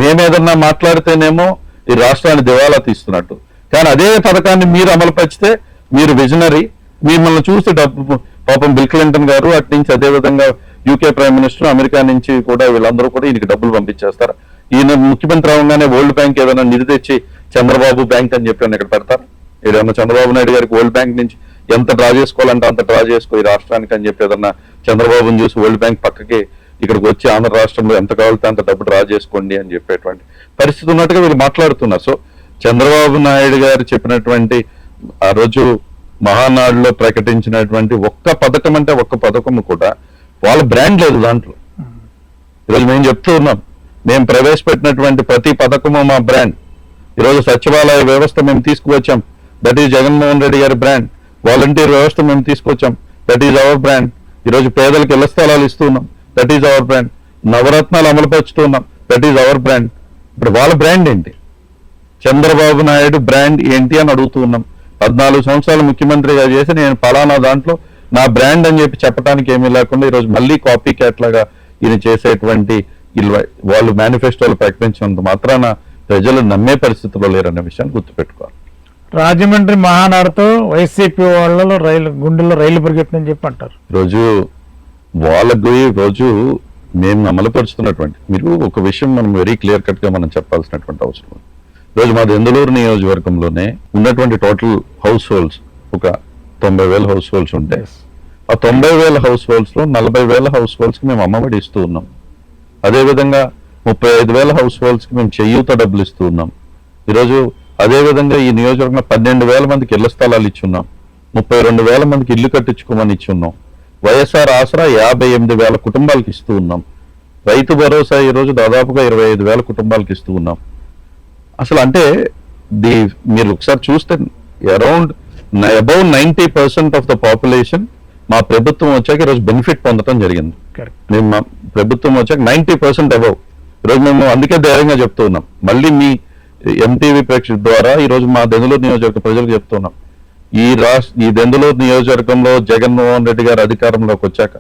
మేమేదన్నా మాట్లాడితేనేమో ఈ రాష్ట్రాన్ని దివాలా తీస్తున్నట్టు. కానీ అదే పథకాన్ని మీరు అమలుపరిచితే మీరు విజనరీ, మిమ్మల్ని చూసి డబ్బు పాపం బిల్ క్లింటన్ గారు అటు నుంచి అదేవిధంగా యూకే ప్రైమ్ మినిస్టర్ అమెరికా నుంచి కూడా వీళ్ళందరూ కూడా ఈయనకి డబ్బులు పంపించేస్తారు. ఈయన ముఖ్యమంత్రి అవగానే వరల్డ్ బ్యాంక్ ఏదైనా నిధి తెచ్చి చంద్రబాబు బ్యాంక్ అని చెప్పి ఇక్కడ పెడతారు. ఏదైనా చంద్రబాబు నాయుడు గారికి వరల్డ్ బ్యాంక్ నుంచి ఎంత డ్రా చేసుకోవాలంటే అంత డ్రా చేసుకో ఈ రాష్ట్రానికి అని చెప్పి ఏదన్నా చంద్రబాబుని చూసి వరల్డ్ బ్యాంక్ పక్కకి ఇక్కడికి వచ్చి ఆంధ్ర రాష్ట్రంలో ఎంత కావాలితే అంత డబ్బు డ్రా చేసుకోండి అని చెప్పేటువంటి పరిస్థితి ఉన్నట్టుగా వీళ్ళు మాట్లాడుతున్నారు. సో చంద్రబాబు నాయుడు గారు చెప్పినటువంటి ఆ రోజు మహానాడులో ప్రకటించినటువంటి ఒక్క పథకం అంటే ఒక్క పథకం కూడా వాళ్ళ బ్రాండ్ లేదు దాంట్లో. ఈరోజు మేము చెప్తూ ఉన్నాం, మేము ప్రవేశపెట్టినటువంటి ప్రతి పథకము మా బ్రాండ్. ఈరోజు సచివాలయ వ్యవస్థ మేము తీసుకువచ్చాం, దట్ ఈజ్ జగన్మోహన్ రెడ్డి గారి బ్రాండ్. వాలంటీర్ వ్యవస్థ మేము తీసుకొచ్చాం, దట్ ఈజ్ అవర్ బ్రాండ్. ఈరోజు పేదలకు ఇళ్ల స్థలాలు ఇస్తున్నాం, that is our brand. Navaratnalu అమలుపరుచుతున్నాం, దట్ ఈజ్ అవర్ బ్రాండ్. ఇప్పుడు వాళ్ళ బ్రాండ్ ఏంటి? చంద్రబాబు నాయుడు బ్రాండ్ ఏంటి అని అడుగుతూ ఉన్నాం. 14 సంవత్సరాలు ముఖ్యమంత్రిగా చేసి నేను పలానా దాంట్లో నా బ్రాండ్ అని చెప్పి చెప్పడానికి ఏమీ లేకుండా ఈరోజు మళ్ళీ కాపీ క్యాట్ లాగా ఈయన చేసేటువంటి వాళ్ళు మేనిఫెస్టోలు ప్రకటించినంత మాత్రాన ప్రజలు నమ్మే పరిస్థితిలో లేరనే విషయాన్ని గుర్తుపెట్టుకోవాలి. రాజమండ్రి మహానాడుతో వైసీపీ వాళ్ళలో గుండెల్లో రైలు పరిగెత్తుందని చెప్పి అంటారు. ఈరోజు వాళ్ళకి రోజు మేము అమలుపరుచుతున్నటువంటి మీరు ఒక విషయం మనం వెరీ క్లియర్ కట్ గా మనం చెప్పాల్సినటువంటి అవసరం ఉంది. ఈరోజు మా దెందులూరు నియోజకవర్గంలోనే ఉన్నటువంటి టోటల్ హౌస్ హోల్డ్స్ ఒక 90,000 హౌస్ హోల్డ్స్ ఉంటాయి. ఆ 90,000 హౌస్ హోల్డ్స్ లో 40,000 హౌస్ హోల్డ్స్ కి మేము అమ్మఒడి ఇస్తూ ఉన్నాం. అదేవిధంగా 35,000 హౌస్ హోల్డ్స్ కి మేము చేయూత డబ్బులు ఇస్తూ ఉన్నాం. ఈరోజు అదేవిధంగా ఈ నియోజకవర్గంలో 12,000 మందికి ఇళ్ల స్థలాలు ఇచ్చున్నాం, 32,000 మందికి ఇల్లు కట్టించుకోమని ఇచ్చున్నాం. వైఎస్ఆర్ ఆసరా 58,000 కుటుంబాలకు ఇస్తూ ఉన్నాం. రైతు భరోసా ఈరోజు దాదాపుగా 25,000 కుటుంబాలకు ఇస్తూ ఉన్నాం. అసలు అంటే మీరు ఒకసారి చూస్తే around above 90% of the population మా ప్రభుత్వం వచ్చాక ఈరోజు బెనిఫిట్ పొందడం జరిగింది. మేము మా ప్రభుత్వం వచ్చాక 90% అబౌవ్. ఈరోజు మేము అందుకే ధైర్యంగా చెప్తూ ఉన్నాం. మళ్ళీ మీ ఎంటీవీ ప్రేక్షకుల ద్వారా ఈరోజు మా దెందులూరు నియోజకవర్గ ప్రజలకు చెప్తున్నాం, ఈ దెందులూరు నియోజకవర్గంలో జగన్మోహన్ రెడ్డి గారు అధికారంలోకి వచ్చాక,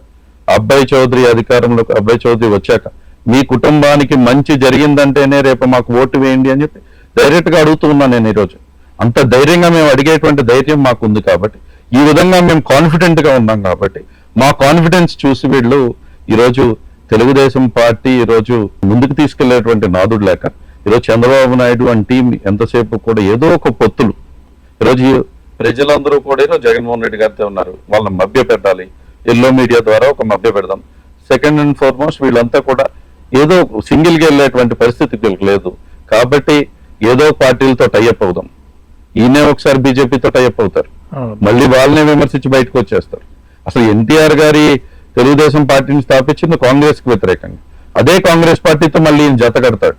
అబ్బాయి చౌదరి వచ్చాక మీ కుటుంబానికి మంచి జరిగిందంటేనే రేపు మాకు ఓటు వేయండి అని చెప్పి డైరెక్ట్ గా అడుగుతూ ఉన్నాను నేను. ఈరోజు అంత ధైర్యంగా మేము అడిగేటువంటి ధైర్యం మాకు ఉంది కాబట్టి, ఈ విధంగా మేము కాన్ఫిడెంట్ గా ఉన్నాం కాబట్టి, మా కాన్ఫిడెన్స్ చూసి వీళ్ళు ఈరోజు తెలుగుదేశం పార్టీ ఈరోజు ముందుకు తీసుకెళ్లేటువంటి నాదుడు లేక ఈరోజు చంద్రబాబు నాయుడు అండ్ టీం ఎంతసేపు కూడా ఏదో ఒక పొత్తులు. ఈరోజు ప్రజలందరూ కూడా ఈరోజు జగన్మోహన్ రెడ్డి గారితో ఉన్నారు, వాళ్ళని మభ్య పెట్టాలి, ఎల్లో మీడియా ద్వారా ఒక మభ్య పెడదాం. సెకండ్ అండ్ ఫార్మోస్ట్ వీళ్ళంతా కూడా ఏదో సింగిల్ గా వెళ్ళేటువంటి పరిస్థితి వీళ్ళకి లేదు కాబట్టి ఏదో పార్టీలతో టైఅప్ అవుదాం. ఈయనే ఒకసారి బీజేపీతో టైఅప్ అవుతారు, మళ్ళీ వాళ్ళనే విమర్శించి బయటకు వచ్చేస్తారు. అసలు ఎన్టీఆర్ గారి తెలుగుదేశం పార్టీని స్థాపించింది కాంగ్రెస్ కి వ్యతిరేకంగా. అదే కాంగ్రెస్ పార్టీతో మళ్ళీ ఈయన జత కడతాడు,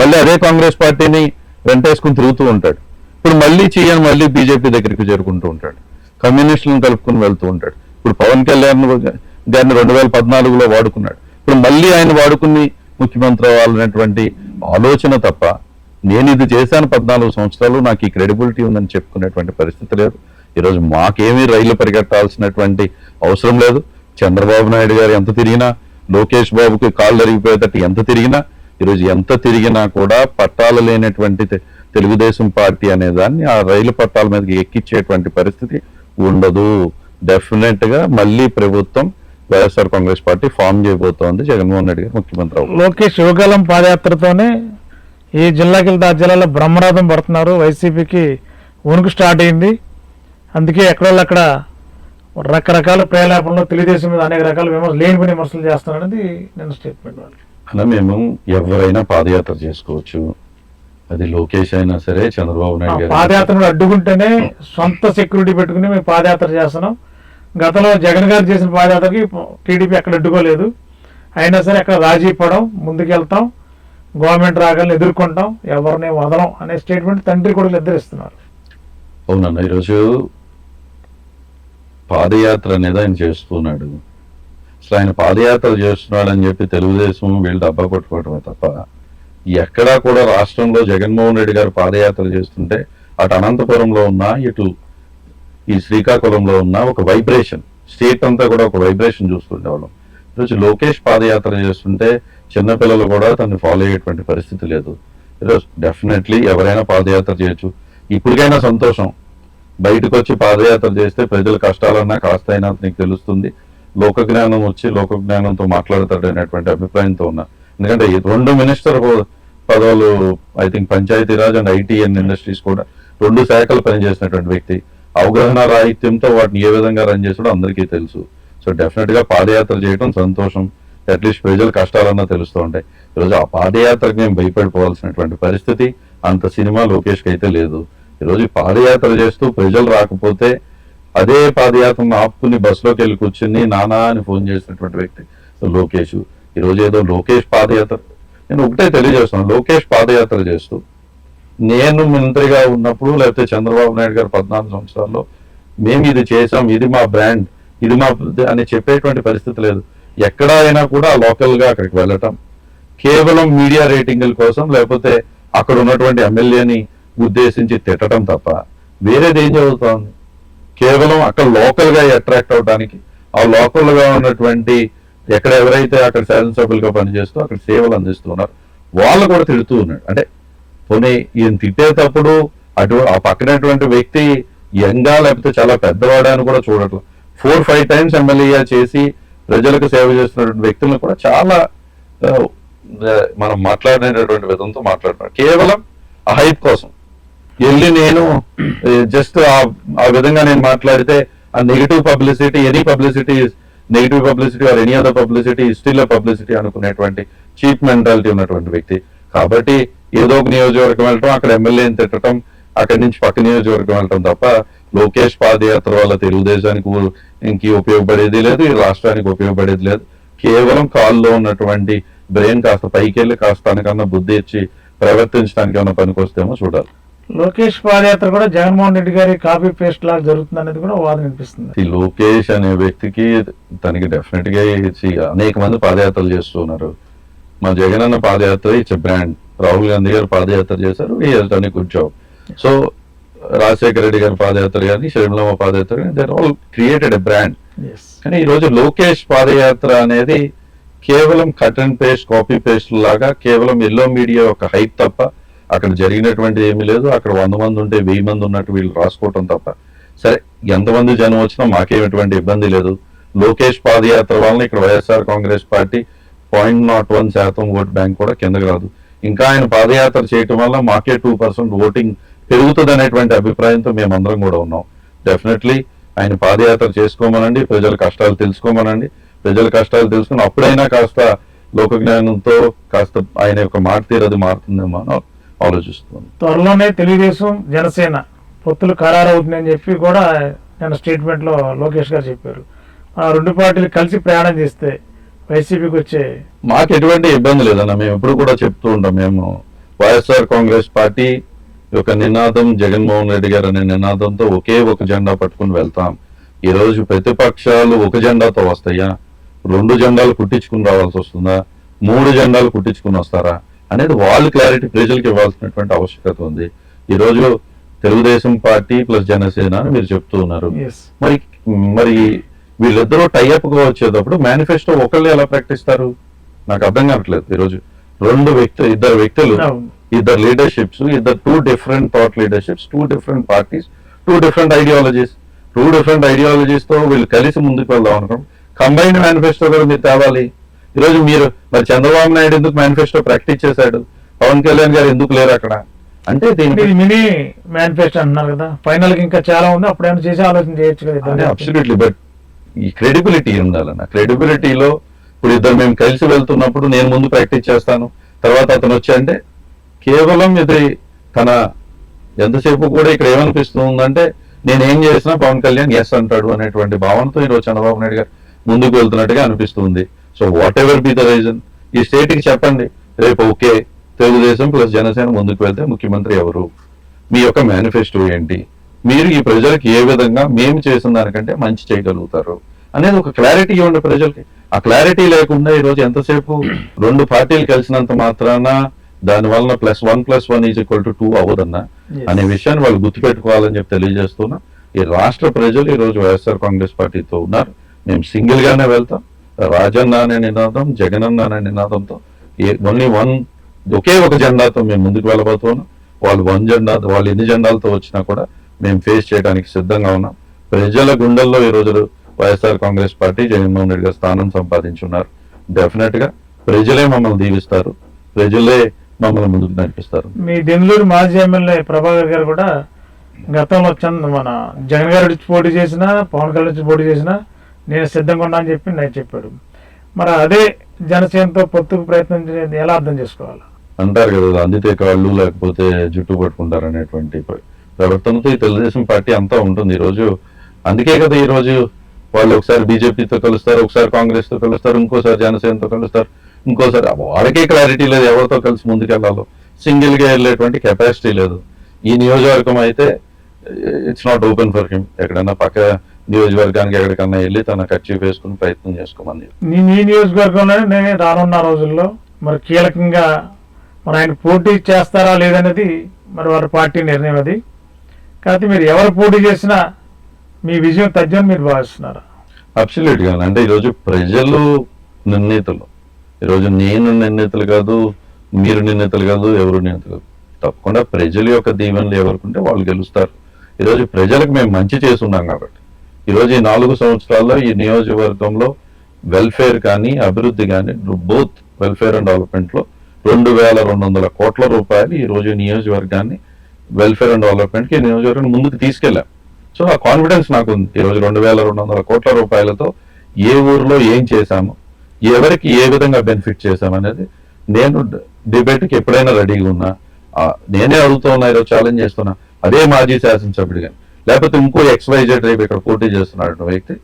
మళ్ళీ అదే కాంగ్రెస్ పార్టీని వెంటేసుకుని తిరుగుతూ ఉంటాడు. ఇప్పుడు మళ్ళీ చేయని మళ్ళీ బీజేపీ దగ్గరికి చేరుకుంటూ ఉంటాడు, కమ్యూనిస్టులను కలుపుకుని వెళ్తూ ఉంటాడు. ఇప్పుడు పవన్ కళ్యాణ్ గారిని 2014లో వాడుకున్నాడు, ఇప్పుడు మళ్ళీ ఆయన వాడుకుని ముఖ్యమంత్రి అవ్వాలనేటువంటి ఆలోచన తప్ప నేను ఇది చేశాను 14 సంవత్సరాలు నాకు ఈ క్రెడిబిలిటీ ఉందని చెప్పుకునేటువంటి పరిస్థితి లేదు. ఈరోజు మాకేమీ రైలు పరిగెట్టాల్సినటువంటి అవసరం లేదు. చంద్రబాబు నాయుడు గారు ఎంత తిరిగినా, లోకేష్ బాబుకి కాళ్ళు అరిగిపోయేటట్టు ఎంత తిరిగినా, ఈరోజు ఎంత తిరిగినా కూడా పట్టాలు లేనటువంటి తెలుగుదేశం పార్టీ అనే దాన్ని ఆ రైలు పట్టాల మీదకి ఎక్కించేటువంటి పరిస్థితి ఉండదు. డెఫినెట్ గా మళ్ళీ ప్రభుత్వం వైఎస్ఆర్ కాంగ్రెస్ పార్టీ ఫామ్ చేయబోతోంది, జగన్మోహన్ రెడ్డి గారు ముఖ్యమంత్రి అవుతారు. లోకేష్ యువకాలం పాదయాత్రతోనే ఈ జిల్లాకి వెళ్తే ఆ జిల్లాలో బ్రహ్మరథం పడుతున్నారు. వైసీపీకి వణుకు స్టార్ట్ అయింది. అందుకే ఎక్కడోళ్ళు అక్కడ రకరకాల ప్రేలాపంలో తెలుగుదేశం మీద అనేక రకాల లేనిపోయిన విమర్శలు చేస్తున్నారనేది నేను స్టేట్మెంట్. అలా మేము ఎవరైనా పాదయాత్ర చేసుకోవచ్చు, అది లోకేష్ అయినా సరే చంద్రబాబు నాయుడు గారు. పాదయాత్రను అడ్డుకుంటేనే సొంత సెక్యూరిటీ పెట్టుకుని మేము పాదయాత్ర చేస్తున్నాం. గతంలో జగన్ గారు చేసిన పాదయాత్రకి టీడీపీ ఎక్కడ అడ్డుకోలేదు. అయినా సరే అక్కడ రాజీ పడం, ముందుకెళ్తాం, గవర్నమెంట్ రాగాలను ఎదుర్కొంటాం, ఎవరిని వదలం అనే స్టేట్మెంట్ తండ్రి కూడా ఎదురిస్తున్నారు. అవునన్న, ఈరోజు పాదయాత్ర అనేది ఆయన చేస్తున్నాడు. అసలు ఆయన పాదయాత్ర చేస్తున్నాడు అని చెప్పి తెలుగుదేశం వీళ్ళు డబ్బా కొట్టుకోవటమే తప్ప ఎక్కడా కూడా రాష్ట్రంలో జగన్మోహన్ రెడ్డి గారు పాదయాత్ర చేస్తుంటే అటు అనంతపురంలో ఉన్నా ఇటు ఈ శ్రీకాకుళంలో ఉన్న ఒక వైబ్రేషన్, స్టేట్ అంతా కూడా ఒక వైబ్రేషన్ చూస్తుండేవాళ్ళం. ఈరోజు లోకేష్ పాదయాత్ర చేస్తుంటే చిన్నపిల్లలు కూడా తను ఫాలో అయ్యేటువంటి పరిస్థితి లేదు. ఈరోజు డెఫినెట్లీ ఎవరైనా పాదయాత్ర చేయొచ్చు. ఇప్పటికైనా సంతోషం, బయటకు వచ్చి పాదయాత్ర చేస్తే ప్రజల కష్టాలన్నా కాస్త అయినా నీకు తెలుస్తుంది, లోక జ్ఞానం వచ్చి లోక జ్ఞానంతో మాట్లాడతాడు అనేటువంటి అభిప్రాయంతో ఉన్నా. ఎందుకంటే 2 మినిస్టర్ పదవులు, I think Panchayati Raj and IT and industries కూడా 2 శాఖలు పనిచేసినటువంటి వ్యక్తి, అవగాహన రాహిత్యంతో వాటిని ఏ విధంగా రన్ చేసాడో అందరికీ తెలుసు. సో డెఫినెట్ గా పాదయాత్ర చేయడం సంతోషం. అట్లీస్ట్ ప్రజల కష్టాలన్నా తెలుస్తూ ఉంటాయి. ఈరోజు ఆ పాదయాత్రకు మేము భయపడిపోవాల్సినటువంటి పరిస్థితి అంత సినిమా లోకేష్కి అయితే లేదు. ఈరోజు పాదయాత్ర చేస్తూ ప్రజలు రాకపోతే అదే పాదయాత్రను ఆపుకుని బస్సులోకి వెళ్ళి కూర్చుని నానా అని ఫోన్ చేసినటువంటి వ్యక్తి లోకేష్. ఈరోజు ఏదో లోకేష్ పాదయాత్ర, నేను ఒకటే తెలియజేస్తున్నాను, లోకేష్ పాదయాత్ర చేస్తూ నేను మంత్రిగా ఉన్నప్పుడు లేకపోతే చంద్రబాబు నాయుడు గారు 14 సంవత్సరాల్లో మేము ఇది చేసాం, ఇది మా బ్రాండ్, ఇది మా అని చెప్పేటువంటి పరిస్థితి లేదు. ఎక్కడ అయినా కూడా లోకల్ గా అక్కడికి వెళ్ళటం కేవలం మీడియా రేటింగుల కోసం లేకపోతే అక్కడ ఉన్నటువంటి ఎమ్మెల్యేని ఉద్దేశించి తిట్టడం తప్ప వేరేది ఏం జరుగుతోంది? కేవలం అక్కడ లోకల్ గా అట్రాక్ట్ అవడానికి, ఆ లోకల్ గా ఉన్నటువంటి ఎక్కడ ఎవరైతే అక్కడ శాసనసభ్యులుగా పనిచేస్తూ అక్కడ సేవలు అందిస్తున్నారు వాళ్ళు కూడా తిడుతూ ఉన్నాడు. అంటే పోనీ ఈయన తిట్టేటప్పుడు ఆ పక్కనటువంటి వ్యక్తి యంగా లేకపోతే చాలా పెద్దవాడా అని కూడా చూడట్లేదు. 4-5 టైమ్స్ ఎమ్మెల్యే చేసి ప్రజలకు సేవ చేస్తున్నటువంటి వ్యక్తులను కూడా చాలా మనం మాట్లాడినటువంటి విధంతో మాట్లాడుతున్నాడు. కేవలం ఆ హైప్ కోసం వెళ్ళి నేను జస్ట్ ఆ విధంగా నేను మాట్లాడితే ఆ negative publicity, any publicity negative publicity or any other publicity still publicity అనుకునేటువంటి చీప్ మెంటాలిటీ ఉన్నటువంటి వ్యక్తి. కాబట్టి ఏదో ఒక నియోజకవర్గం వెళ్ళటం, అక్కడ ఎమ్మెల్యేని తిట్టడం, అక్కడి నుంచి పక్క నియోజకవర్గం వెళ్ళటం తప్ప లోకేష్ పాదయాత్ర వల్ల తెలుగుదేశానికి ఉపయోగపడేది లేదు, ఈ రాష్ట్రానికి ఉపయోగపడేది లేదు. కేవలం కాల్లో ఉన్నటువంటి బ్రెయిన్ కాస్త పైకి వెళ్ళి కాస్త తనకన్నా బుద్ధి ఇచ్చి ప్రవర్తించడానికి ఏమైనా పనికొస్తేమో చూడాలి. లోకేష్ పాదయాత్ర కూడా జగన్మోహన్ రెడ్డి గారి కాపీ పేస్ట్ లాగా జరుగుతుంది అనేది కూడా వాదన వినిపిస్తుంది. ఈ లోకేష్ అనే వ్యక్తికి తనకి డెఫినెట్ గా అనేక మంది పాదయాత్రలు చేస్తున్నారు. మా జగన్ అన్న పాదయాత్ర ఇట్స్ బ్రాండ్. రాహుల్ గాంధీ గారు పాదయాత్ర చేశారు, he done good job. So Rajasekhara Reddy గారి పాదయాత్ర కానీ శర్మిలమ్మ పాదయాత్ర కానీ they all created a brand. కానీ ఈ రోజు లోకేష్ పాదయాత్ర అనేది కేవలం cut and paste, copy paste లాగా కేవలం ఎల్లో మీడియా ఒక హైప్ తప్ప అక్కడ జరిగినటువంటి ఏమీ లేదు. అక్కడ 100 మంది ఉంటే 1000 మంది ఉన్నట్టు వీళ్ళు రాసుకోవటం తప్ప. సరే, ఎంతమంది జనం వచ్చినా మాకేమిటువంటి ఇబ్బంది లేదు. లోకేష్ పాదయాత్ర వలన ఇక్కడ YSR Congress party 0.01% vote bank కూడా కిందకి రాదు. ఇంకా ఆయన పాదయాత్ర చేయటం వల్ల మాకే 2% ఓటింగ్ పెరుగుతుంది అనేటువంటి అభిప్రాయంతో మేమందరం కూడా ఉన్నాం. డెఫినెట్లీ ఆయన పాదయాత్ర చేసుకోమనండి, ప్రజల కష్టాలు తెలుసుకోమనండి. ప్రజల కష్టాలు తెలుసుకుని అప్పుడైనా కాస్త లోక జ్ఞానంతో కాస్త ఆయన యొక్క మాట తీరది మారుతుందేమో అని ఆలోచిస్తున్నాను. త్వరలోనే తెలుగుదేశం జనసేన పొత్తులు ఖరారు అవుతుందని చెప్పి కూడా నేను స్టేట్మెంట్ లో లోకేష్ గారు చెప్పారు. ఆ రెండు పార్టీలు కలిసి ప్రయాణం చేస్తే వైసీపీకి వచ్చే మాకు ఎటువంటి ఇబ్బంది లేదన్న. మేము ఎప్పుడు కూడా చెప్తూ ఉంటాం, మేము వైఎస్ఆర్ కాంగ్రెస్ పార్టీ యొక్క నినాదం జగన్మోహన్ రెడ్డి గారు అనే నినాదంతో ఒకే ఒక జెండా పట్టుకుని వెళ్తాం. ఈ రోజు ప్రతిపక్షాలు ఒక జెండాతో వస్తాయా, 2 జెండాలు కుట్టించుకుని రావాల్సి వస్తుందా, 3 జెండాలు కుట్టించుకుని వస్తారా అనేది వాళ్ళు క్లారిటీ ప్రజలకు ఇవ్వాల్సినటువంటి ఆవశ్యకత ఉంది. ఈ రోజు తెలుగుదేశం పార్టీ ప్లస్ జనసేన అని మీరు చెప్తూ ఉన్నారు. మరి వీళ్ళిద్దరూ టైఅప్ గా వచ్చేటప్పుడు మేనిఫెస్టో ఒకళ్ళు ఎలా ప్రకటిస్తారు నాకు అర్థం కావట్లేదు. ఈరోజు ఇద్దరు వ్యక్తులు, ఇద్దరు leaderships, 2 different thought leaderships, 2 different parties, 2 different ideologies, 2 different ideologies తో వీళ్ళు కలిసి ముందుకు వెళ్దాం అనుకోండి. కంబైన్డ్ మేనిఫెస్టో కూడా మీరు తేవాలి. ఈరోజు మీరు మరి చంద్రబాబు నాయుడు ఎందుకు మేనిఫెస్టో ప్రాక్టీస్ చేశాడు, పవన్ కళ్యాణ్ గారు ఎందుకు లేరు అక్కడ అంటే దీనికి మినీ మేనిఫెస్టో అంటున్నారు కదా, ఫైనల్ కి ఇంకా చాలా ఉంది, అప్పుడేమైనా చేసి ఆలోచన చేయొచ్చు కదా. అబ్సల్యూట్లీ, బట్ ఈ క్రెడిబిలిటీ ఉండాలన్న. క్రెడిబిలిటీలో ఇప్పుడు ఇద్దరు మేము కలిసి వెళ్తున్నప్పుడు నేను ముందు ప్రాక్టీస్ చేస్తాను, తర్వాత అతను వచ్చి అంటే కేవలం ఇది తన ఎంతసేపు కూడా ఇక్కడ ఏమనిపిస్తుందంటే నేనేం చేసినా పవన్ కళ్యాణ్ ఎస్ అంటాడు అనేటువంటి భావనతో ఈరోజు చంద్రబాబు నాయుడు గారు ముందుకు వెళ్తున్నట్టుగా అనిపిస్తుంది. So what ever be the reason ఈ స్టేట్ కి చెప్పండి, రేపు ఓకే తెలుగుదేశం ప్లస్ జనసేన ముందుకు వెళ్తే ముఖ్యమంత్రి ఎవరు, మీ యొక్క మేనిఫెస్టో ఏంటి, మీరు ఈ ప్రజలకు ఏ విధంగా మేము చేసిన దానికంటే మంచి చేయగలుగుతారు అనేది ఒక క్లారిటీ ఇవ్వండి ప్రజలకి. ఆ క్లారిటీ లేకుండా ఈరోజు ఎంతసేపు 2 పార్టీలు కలిసినంత మాత్రాన దాని వలన +1+1=2 అవ్వదన్నా అనే విషయాన్ని వాళ్ళు గుర్తుపెట్టుకోవాలని చెప్పి తెలియజేస్తున్నా. ఈ రాష్ట్ర ప్రజలు ఈ రోజు వైఎస్ఆర్ కాంగ్రెస్ పార్టీతో ఉన్నారు. మేము సింగిల్ గానే వెళ్తాం. రాజన్న అనే నినాదం, జగనన్న అనే నినాదంతో ఓన్లీ ఒకే ఒక జెండాతో మేము ముందుకు వెళ్ళబోతున్నాం. వాళ్ళు 1 జెండా, వాళ్ళు ఎన్ని జెండాలతో వచ్చినా కూడా మేము ఫేస్ చేయడానికి సిద్ధంగా ఉన్నాం. ప్రజల గుండెల్లో ఈ రోజు వైఎస్ఆర్ కాంగ్రెస్ పార్టీ జగన్మోహన్ రెడ్డి గారు స్థానం సంపాదించున్నారు. డెఫినెట్ గా ప్రజలే మమ్మల్ని దీవిస్తారు, ప్రజలే మమ్మల్ని ముందుకు నడిపిస్తారు. మీ దెందులూరు మాజీ ఎమ్మెల్యే ప్రభాకర్ గారు కూడా గతంలో మన జగన్ గారు పోటీ చేసినా, పవన్ కళ్యాణ్ పోటీ చేసినా నేను సిద్ధంగా ఉన్నా అని చెప్పి నేను చెప్పాడు. మరి అదే జనసేనతో పొత్తుకు ప్రయత్నించేది ఎలా అర్థం చేసుకోవాలి? అంటారు కదా, అందితే కాళ్ళు లేకపోతే జుట్టు పట్టుకుంటారు అనేటువంటి ప్రవర్తనతో ఈ తెలుగుదేశం పార్టీ అంతా ఉంటుంది ఈరోజు. అందుకే కదా ఈరోజు వాళ్ళు ఒకసారి బీజేపీతో కలుస్తారు, ఒకసారి కాంగ్రెస్ తో కలుస్తారు, ఇంకోసారి జనసేనతో కలుస్తారు, ఇంకోసారి వాళ్ళకే క్లారిటీ లేదు ఎవరితో కలిసి ముందుకెళ్లాలో. సింగిల్ గా వెళ్ళేటువంటి కెపాసిటీ లేదు. ఈ నియోజకవర్గం అయితే it's not open for him. ఎక్కడన్నా పక్క నియోజకవర్గానికి ఎక్కడికన్నా వెళ్ళి తన ఖర్చు వేసుకుని ప్రయత్నం చేసుకోమని. మీ నియోజకవర్గంలోనే రానున్న రోజుల్లో మరి కీలకంగా మరి ఆయన పోటీ చేస్తారా లేదనేది మరి వారి పార్టీ నిర్ణయం. అది కాబట్టి మీరు ఎవరు పోటీ చేసినా మీ విజయం తథ్యం మీరు భావిస్తున్నారా? అబ్సల్యూట్ గా. అంటే ఈరోజు ప్రజలు నిర్ణీతలు. ఈరోజు నేను నిర్ణీతలు కాదు, మీరు నిర్ణీతలు కాదు, ఎవరు నిర్ణీతలు కాదు. తప్పకుండా ప్రజల యొక్క దీవెనలు ఎవరుకుంటే వాళ్ళు గెలుస్తారు. ఈరోజు ప్రజలకు మేము మంచి చేస్తున్నాం కాబట్టి ఈరోజు ఈ 4 సంవత్సరాల్లో ఈ నియోజకవర్గంలో వెల్ఫేర్ కానీ అభివృద్ధి కానీ బోత్ వెల్ఫేర్ అండ్ డెవలప్మెంట్ లో 2200 కోట్ల రూపాయలు ఈ రోజు నియోజకవర్గాన్ని వెల్ఫేర్ అండ్ డెవలప్మెంట్ కి ఈ నియోజకవర్గాన్ని ముందుకు తీసుకెళ్లాం. సో ఆ కాన్ఫిడెన్స్ నాకు ఉంది. ఈరోజు 2200 కోట్ల రూపాయలతో ఏ ఊర్లో ఏం చేశాము, ఎవరికి ఏ విధంగా బెనిఫిట్ చేశామనేది నేను డిబేట్కి ఎప్పుడైనా రెడీగా ఉన్నా. నేనే అడుగుతున్నా, ఈరోజు ఛాలెంజ్ చేస్తున్నా. అదే మాజీ శాసనసభ్యుడు కానీ లేకపోతే ఇంకో XYZ రేపు ఇక్కడ పోటీ చేస్తున్నాడు వ్యక్తి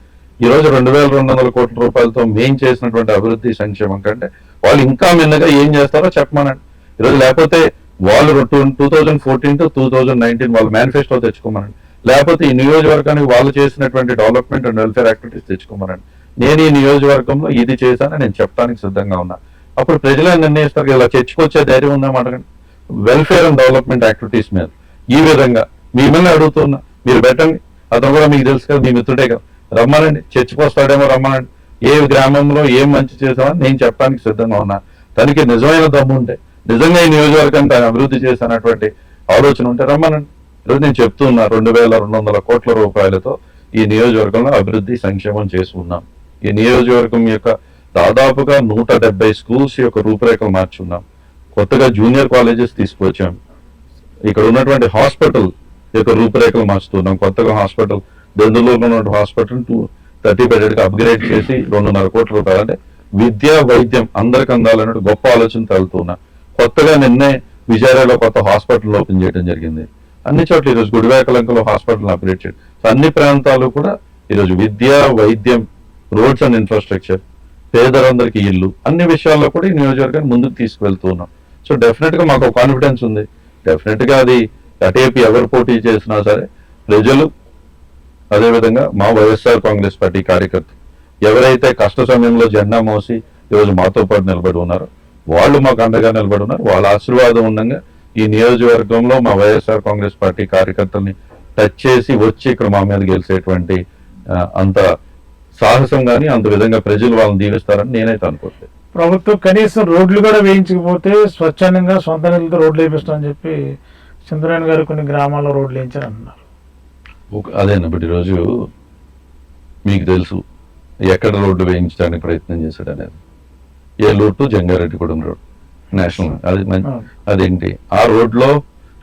ఈరోజు 2200 కోట్ల రూపాయలతో మేం చేసినటువంటి అభివృద్ధి సంక్షేమం కంటే వాళ్ళు ఇంకా మిన్నగా ఏం చేస్తారో చెప్పమనండి ఈరోజు. లేకపోతే వాళ్ళు 2014 to 2019 వాళ్ళ మేనిఫెస్టో తెచ్చుకోమనండి. లేకపోతే ఈ నియోజకవర్గానికి వాళ్ళు చేసినటువంటి డెవలప్మెంట్ అండ్ వెల్ఫేర్ యాక్టివిటీస్ తెచ్చుకోమనండి. నేను ఈ నియోజకవర్గంలో ఇది చేశానని నేను చెప్పడానికి సిద్ధంగా ఉన్నా. అప్పుడు ప్రజలే నిర్ణయిస్తారు. ఇలా చర్చకొచ్చే ధైర్యం ఉందా అడగండి. వెల్ఫేర్ అండ్ డెవలప్మెంట్ యాక్టివిటీస్ మీద ఈ విధంగా మిమ్మల్ని అడుగుతున్నా, మీరు పెట్టండి. అతను కూడా మీకు తెలుసు కదా, మీ మిత్రుడే కదా, రమ్మనండి. చర్చకు వస్తాడేమో, రమ్మనండి. ఏ గ్రామంలో ఏం మంచి చేశామని నేను చెప్పడానికి సిద్ధంగా ఉన్నా. తనకి నిజమైన దమ్ము ఉంటే, నిజంగా ఈ నియోజకవర్గాన్ని తాను అభివృద్ధి చేసినటువంటి ఆలోచన ఉంటే రమ్మనండి. ఈరోజు నేను చెప్తున్నా 2200 కోట్ల రూపాయలతో ఈ నియోజకవర్గంలో అభివృద్ధి సంక్షేమం చేసుకున్నాం. ఈ నియోజకవర్గం యొక్క దాదాపుగా 170 స్కూల్స్ యొక్క రూపురేఖలు మార్చున్నాం. కొత్తగా జూనియర్ కాలేజెస్ తీసుకువచ్చాం. ఇక్కడ ఉన్నటువంటి హాస్పిటల్ యొక్క రూపురేఖలు మార్చుతున్నాం. కొత్తగా హాస్పిటల్ దెందులూరులో ఉన్న హాస్పిటల్ 30 బెడెడ్ కి అప్గ్రేడ్ చేసి 2.5 కోట్ల రూపాయలు. అంటే విద్య వైద్యం అందరికి అందాలన్నట్టు గొప్ప ఆలోచన తగులుతున్నా. కొత్తగా నిన్నే విజయవాడలో కొత్త హాస్పిటల్ ఓపెన్ చేయడం జరిగింది. అన్ని చోట్ల ఈరోజు గుడివేకలంకలో హాస్పిటల్ అప్గ్రేడ్ చేయడం. అన్ని ప్రాంతాలు కూడా ఈరోజు విద్య వైద్యం రోడ్స్ అండ్ ఇన్ఫ్రాస్ట్రక్చర్ పేదలందరికీ ఇల్లు అన్ని విషయాల్లో కూడా ఈ నియోజకవర్గాన్ని ముందుకు తీసుకువెళ్తున్నాం. సో డెఫినెట్ గా మాకు కాన్ఫిడెన్స్ ఉంది. డెఫినెట్ గా అది అటేపి ఎవరు పోటీ చేసినా సరే ప్రజలు, అదేవిధంగా మా వైఎస్ఆర్ కాంగ్రెస్ పార్టీ కార్యకర్తలు ఎవరైతే కష్ట సమయంలో జెండా మోసి ఈరోజు మాతో పాటు నిలబడి ఉన్నారో వాళ్ళు మాకు అండగా నిలబడి ఉన్నారు. వాళ్ళ ఆశీర్వాదం ఉండగా ఈ నియోజకవర్గంలో మా వైఎస్ఆర్ కాంగ్రెస్ పార్టీ కార్యకర్తల్ని టచ్ చేసి వచ్చి ఇక్కడ మా మీద గెలిచేటువంటి అంత సాహసం కానీ అంత విధంగా ప్రజలు వాళ్ళని దీవిస్తారని నేనైతే అనుకోవట్లేదు. ప్రభుత్వం కనీసం రోడ్లు కూడా వేయించకపోతే స్వచ్ఛందంగా సొంత నిధులతో రోడ్లు వేపిస్తామని చెప్పి చంద్రబాబు గారు కొన్ని గ్రామాల్లో రోడ్లు వేయించారు అంటున్నారు. అదేనా బట్ ఈరోజు మీకు తెలుసు ఎక్కడ రోడ్డు వేయించడానికి ప్రయత్నం చేశాడు అనేది. Eluru to Jangareddygudem road national, అది అదేంటి ఆ రోడ్లో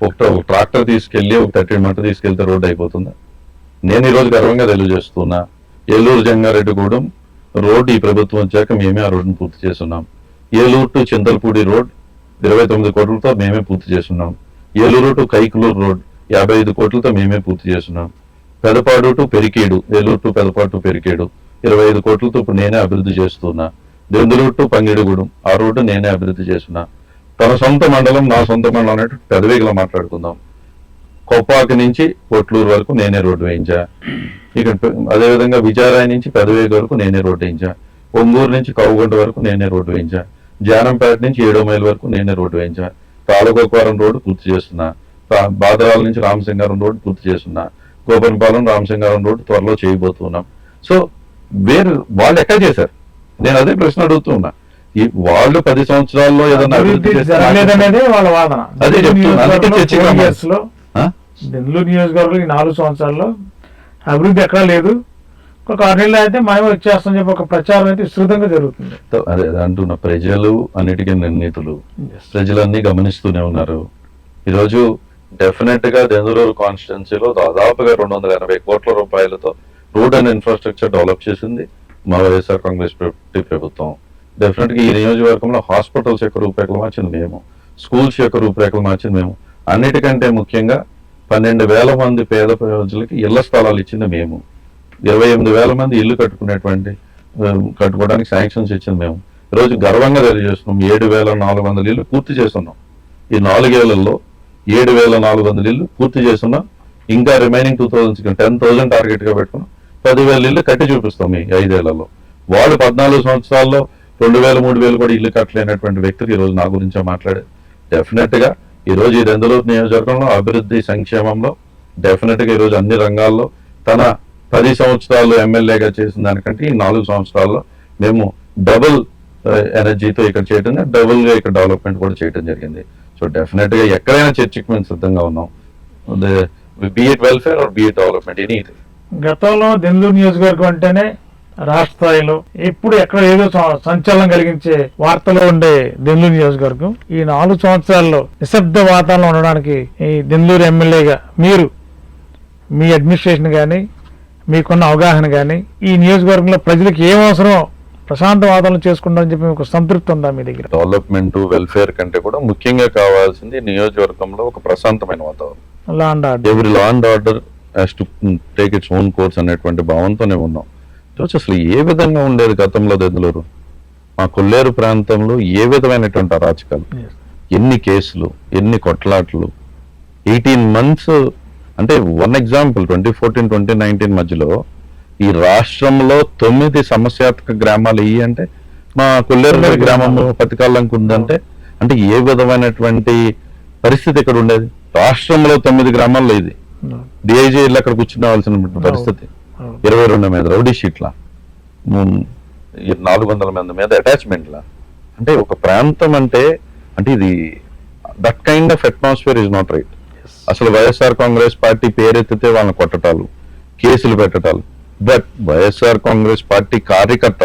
ఒక ట్రాక్టర్ తీసుకెళ్లి ఒక 30 మంట తీసుకెళ్తే రోడ్డు అయిపోతుందా? నేను ఈరోజు గర్వంగా తెలియజేస్తున్నా, ఏలూరు జంగారెడ్డిగూడెం రోడ్ ఈ ప్రభుత్వం వచ్చాక మేమే ఆ రోడ్డును పూర్తి చేస్తున్నాం. ఏలూరు టు చింతలపూడి రోడ్ 29 కోట్లతో మేమే పూర్తి చేస్తున్నాం. ఏలూరు టు కైకులూరు రోడ్ 55 కోట్లతో మేమే పూర్తి చేస్తున్నాం. Pedapadu to Perikedu, Eluru to Pedapadu to Perikedu 25 కోట్లతో ఇప్పుడు నేనే అభివృద్ధి చేస్తున్నా. దెందులూరు టు పంగిడిగూడెం ఆ రోడ్డు నేనే అభివృద్ధి చేస్తున్నా. తన సొంత మండలం నా సొంత మండలం అనేట్టు పెదవేగలో మాట్లాడుకుందాం. కొప్పాకి నుంచి కొట్లూరు వరకు నేనే రోడ్డు వేయించా. ఇక అదేవిధంగా విజయరాయి నుంచి పెదవేగ వరకు నేనే రోడ్డు వేయించా. ఒంగూరు నుంచి కౌగుంట వరకు నేనే రోడ్డు వేయించా. జానంపేట నుంచి 7 మైల్ వరకు నేనే రోడ్డు వేయించా. తాళగోకవరం రోడ్డు పూర్తి చేస్తున్నా. బాదరాల నుంచి రామసింగారం రోడ్డు పూర్తి చేస్తున్నా. గోపనపాలెం రామసింగారం రోడ్డు త్వరలో చేయబోతున్నాం. సో వాళ్ళు ఎక్కడ చేశారు? నేను అదే ప్రశ్న అడుగుతున్నా. వాళ్ళు 10 సంవత్సరాల్లో ఏదన్నా అభివృద్ధి జరగలేదనేదే వాళ్ళ వాదన. అదే చెప్తున్నా. నెల్లూరు నియోజకవర్గంలో ఈ 4 సంవత్సరాల్లో అభివృద్ధి ఎక్కడా లేదు. ఒక 6 నెలలు అయితే మేము వచ్చేస్తామని చెప్పి ఒక ప్రచారం అయితే విస్తృతంగా జరుగుతుంది. అదే అంటున్నా, ప్రజలు అన్నిటికీ నిర్ణీతులు, ప్రజలన్నీ గమనిస్తూనే ఉన్నారు. ఈరోజు డెఫినెట్ గా దెందులూరు కాన్స్టిట్యున్సీలో దాదాపుగా 280 కోట్ల రూపాయలతో రోడ్ అండ్ ఇన్ఫ్రాస్ట్రక్చర్ డెవలప్ చేసింది. మా వైఎస్ఆర్ కాంగ్రెస్ పార్టీ ప్రభుత్వం. డెఫినెట్గా ఈ నియోజకవర్గంలో హాస్పిటల్స్ యొక్క రూపురేఖలు మార్చింది మేము, స్కూల్స్ యొక్క రూపురేఖలు మార్చింది మేము, అన్నిటికంటే ముఖ్యంగా 12,000 మంది పేద ప్రజలకి ఇళ్ల స్థలాలు ఇచ్చింది మేము, 28,000 మంది ఇల్లు కట్టుకోవడానికి శాంక్షన్స్ ఇచ్చింది మేము. ఈరోజు గర్వంగా తెలియజేస్తున్నాం 7,400 ఇల్లు పూర్తి చేస్తున్నాం. ఈ 4 ఏళ్లలో 7,400 ఇల్లు పూర్తి చేస్తున్నాం. ఇంకా రిమైనింగ్ 10,000 టార్గెట్ గా పెట్టుకున్నాం. 10,000 ఇల్లు కట్టి చూపిస్తాం ఈ 5 ఏళ్లలో. వాళ్ళు 14 సంవత్సరాల్లో 2,000 3,000 కూడా ఇల్లు కట్టలేనటువంటి వ్యక్తులు ఈ రోజు నా గురించే మాట్లాడే. డెఫినెట్ గా ఈ రోజు ఈ దెందులూరు నియోజకవర్గంలో అభివృద్ధి సంక్షేమంలో డెఫినెట్ గా ఈ రోజు అన్ని రంగాల్లో తన 10 సంవత్సరాలు ఎమ్మెల్యేగా చేసిన దానికంటే ఈ 4 సంవత్సరాల్లో మేము డబుల్ ఎనర్జీతో ఇక్కడ చేయడం, డబుల్ గా ఇక్కడ డెవలప్మెంట్ కూడా చేయడం జరిగింది. సో డెఫినెట్ గా ఎక్కడైనా చర్చకి మేము సిద్ధంగా ఉన్నాం. Be it welfare or be it development any. గతంలో దెందులూరు నియోజకవర్గం అంటేనే రాష్ట్ర స్థాయిలో ఎప్పుడు ఎక్కడ ఏదో సంచలనం కలిగించే వార్తలు ఉండే దెందులూరు నియోజకవర్గం ఈ 4 సంవత్సరాల్లో నిశ్శబ్ద వాతావరణం ఉండడానికి ఈ దెందులూరు ఎమ్మెల్యేగా మీరు మీ అడ్మినిస్ట్రేషన్ కానీ మీకున్న అవగాహన కానీ ఈ నియోజకవర్గంలో ప్రజలకు ఏం అవసరం ప్రశాంత వాతావరణం చేసుకుంటామని చెప్పి మీకు సంతృప్తి ఉందా మీ దగ్గర? డెవలప్మెంట్ వెల్ఫేర్ కంటే కూడా ముఖ్యంగా కావాల్సింది నియోజకవర్గంలో ఒక ప్రశాంతమైన వాతావరణం. Law and order, every law and order has to take its own course అనేటువంటి భావంతోనే ఉన్నాం. అసలు ఏ విధంగా ఉండేది గతంలో దెందులూరు, మా కొల్లేరు ప్రాంతంలో ఏ విధమైనటువంటి అరాచకాలు, ఎన్ని కేసులు, ఎన్ని కొట్లాట్లు, 18 months. అంటే వన్ ఎగ్జాంపుల్ 2014-2019 మధ్యలో ఈ రాష్ట్రంలో 9 సమస్యాత్మక గ్రామాలు ఇవి అంటే మా కొల్లేరు గ్రామం పతికాలంకు ఉందంటే అంటే ఏ విధమైనటువంటి పరిస్థితి ఇక్కడ ఉండేది. రాష్ట్రంలో 9 గ్రామాల్లో ఇది డిఐజీ అక్కడ కూర్చుకోవాల్సిన పరిస్థితి. 22 మీద రౌడీ షీట్లా, 400 మంది మీద అటాచ్మెంట్లా. అంటే ఒక ప్రాంతం అంటే ఇది that kind of atmosphere is not right. అసలు వైఎస్ఆర్ కాంగ్రెస్ పార్టీ పేరెత్తితే వాళ్ళని కొట్టటాలు, కేసులు పెట్టటాలు. బట్ వైఎస్ఆర్ కాంగ్రెస్ పార్టీ కార్యకర్త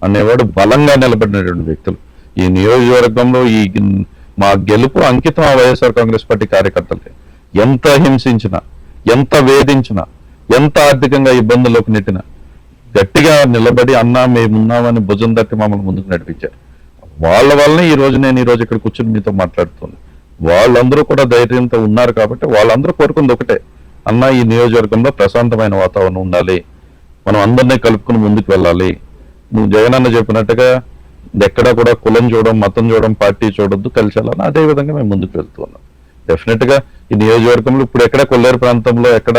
అనేవాడు బలంగా నిలబడినటువంటి వ్యక్తులు. ఈ నియోజకవర్గంలో ఈ మా గెలుపు అంకితం ఆ వైఎస్ఆర్ కాంగ్రెస్ పార్టీ కార్యకర్తలకి. ఎంత హింసించినా, ఎంత వేధించినా, ఎంత ఆర్థికంగా ఇబ్బందుల్లోకి నెట్టినా గట్టిగా నిలబడి అన్నా మేమున్నామని భుజం తట్టి మమ్మల్ని ముందుకు నడిపించారు. వాళ్ళ వల్లనే ఈ రోజు నేను ఇక్కడ కూర్చొని మీతో మాట్లాడుతున్నాను. వాళ్ళందరూ కూడా ధైర్యంతో ఉన్నారు కాబట్టి వాళ్ళందరూ కోరుకుంది ఒకటే, అన్న ఈ నియోజకవర్గంలో ప్రశాంతమైన వాతావరణం ఉండాలి, మనం అందరినీ కలుపుకుని ముందుకు వెళ్ళాలి. నువ్వు జగనన్న చెప్పినట్టుగా ఎక్కడా కూడా కులం చూడడం, మతం చూడడం, పార్టీ చూడొద్దు, కలిసి వెళ్ళాలి. అదే విధంగా మేము ముందుకు వెళ్తూ ఉన్నాం. డెఫినెట్ గా ఈ నియోజకవర్గంలో ఇప్పుడు ఎక్కడ కొల్లేరు ప్రాంతంలో ఎక్కడ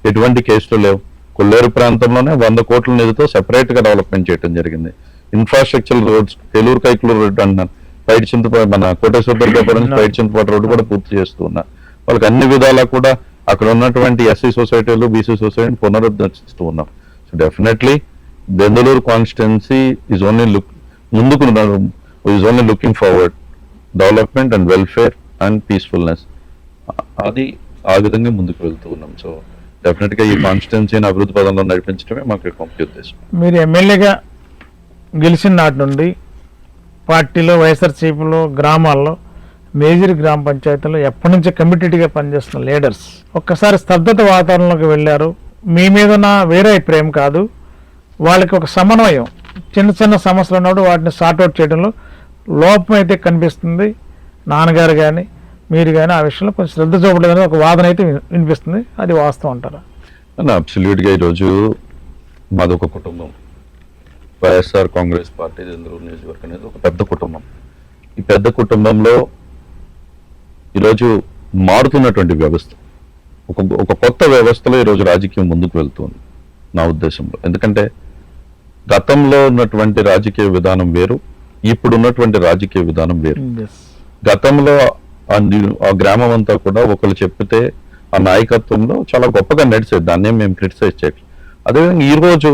ఎటువంటి కేసులు లేవు. కొల్లేరు ప్రాంతంలోనే 100 కోట్ల నిధితో సెపరేట్ గా డెవలప్మెంట్ చేయడం జరిగింది. Infrastructure roads, Eluru Kaikaluru road అంటున్నాను, పైడి చింతపాడు మన కోటేశ్వరపురం నుంచి పైడి చింతపాడు రోడ్డు కూడా పూర్తి చేస్తూ ఉన్నారు. వాళ్ళకి అన్ని విధాలా కూడా అక్కడ ఉన్నటువంటి ఎస్సీ సొసైటీలు, బీసీ సొసైటీ పునరుద్ధరిస్తూ ఉన్నాం. So definitely Denduluru constituency is only looking forward development and welfare and peacefulness. అది ఆ విధంగా ముందుకు వెళ్తూ ఉన్నాం. సో డెఫినెట్ గా ఈ కాన్స్టిట్యున్సీని అభివృద్ధి పదంలో నడిపించడమే మాకు ముఖ్య ఉద్దేశం. మీరు ఎమ్మెల్యేగా గెలిచిన నాటి నుండి పార్టీలో వైఎస్ఆర్సీపీలో గ్రామాల్లో మేజర్ గ్రామ పంచాయతీలో ఎప్పటి నుంచో కమిటెడ్గా పనిచేస్తున్న లీడర్స్ ఒక్కసారి స్తబ్దత వాతావరణంలోకి వెళ్ళారు. మీ మీద నా వేరే ప్రేమ కాదు, వాళ్ళకి ఒక సమన్వయం, చిన్న చిన్న సమస్యలు ఉన్నప్పుడు వాటిని సార్ట్అవుట్ చేయడంలో లోపం అయితే కనిపిస్తుంది. నాన్నగారు కానీ మీరు కానీ ఆ విషయంలో కొంచెం శ్రద్ధ చూపలేదని ఒక వాదన అయితే వినిపిస్తుంది. అది వాస్తవం అంటారా? అబ్సల్యూట్గా ఈరోజు మాదొక కుటుంబం. వైఎస్ఆర్ కాంగ్రెస్ పార్టీ దెందులూరు నియోజకవర్గం అనేది ఒక పెద్ద కుటుంబం. ఈ పెద్ద కుటుంబంలో ఈరోజు మారుతున్నటువంటి వ్యవస్థ, ఒక కొత్త వ్యవస్థలో ఈరోజు రాజకీయం ముందుకు వెళ్తుంది నా ఉద్దేశంలో. ఎందుకంటే గతంలో ఉన్నటువంటి రాజకీయ విధానం వేరు, ఇప్పుడు ఉన్నటువంటి రాజకీయ విధానం వేరు. గతంలో ఆ గ్రామం అంతా కూడా ఒకరు చెప్పితే ఆ నాయకత్వంలో చాలా గొప్పగా నడిచేది, దాన్నే మేము క్రిటిసైజ్ చేయట్లేదు. అదేవిధంగా ఈరోజు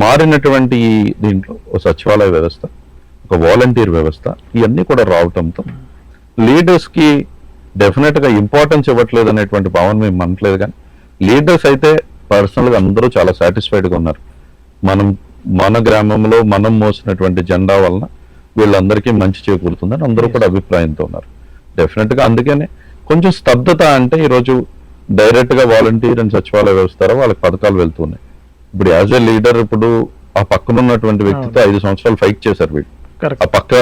మారినటువంటి దీంట్లో ఒక సచివాలయ వ్యవస్థ, ఒక వాలంటీర్ వ్యవస్థ, ఇవన్నీ కూడా రావటంతో లీడర్స్ కి డెఫినెట్ గా ఇంపార్టెన్స్ ఇవ్వట్లేదు అనేటువంటి భావన మేము అనట్లేదు. కానీ లీడర్స్ అయితే పర్సనల్ గా అందరూ చాలా సాటిస్ఫైడ్ గా ఉన్నారు. మన గ్రామంలో మనం మోసినటువంటి జెండా వలన వీళ్ళందరికీ మంచి చేకూరుతుందని అందరూ కూడా అభిప్రాయంతో ఉన్నారు. డెఫినెట్ గా అందుకనే కొంచెం స్తబ్దత అంటే ఈరోజు డైరెక్ట్ గా వాలంటీర్ అండ్ సచివాలయ వ్యవస్థ వాళ్ళకి పథకాలు వెళ్తున్నాయి. ఇప్పుడు యాజ్ ఎ లీడర్ ఇప్పుడు ఆ పక్కన ఉన్నటువంటి వ్యక్తితో 5 సంవత్సరాలు ఫైట్ చేశారు వీళ్ళు, ఆ కరెక్ట్. పక్క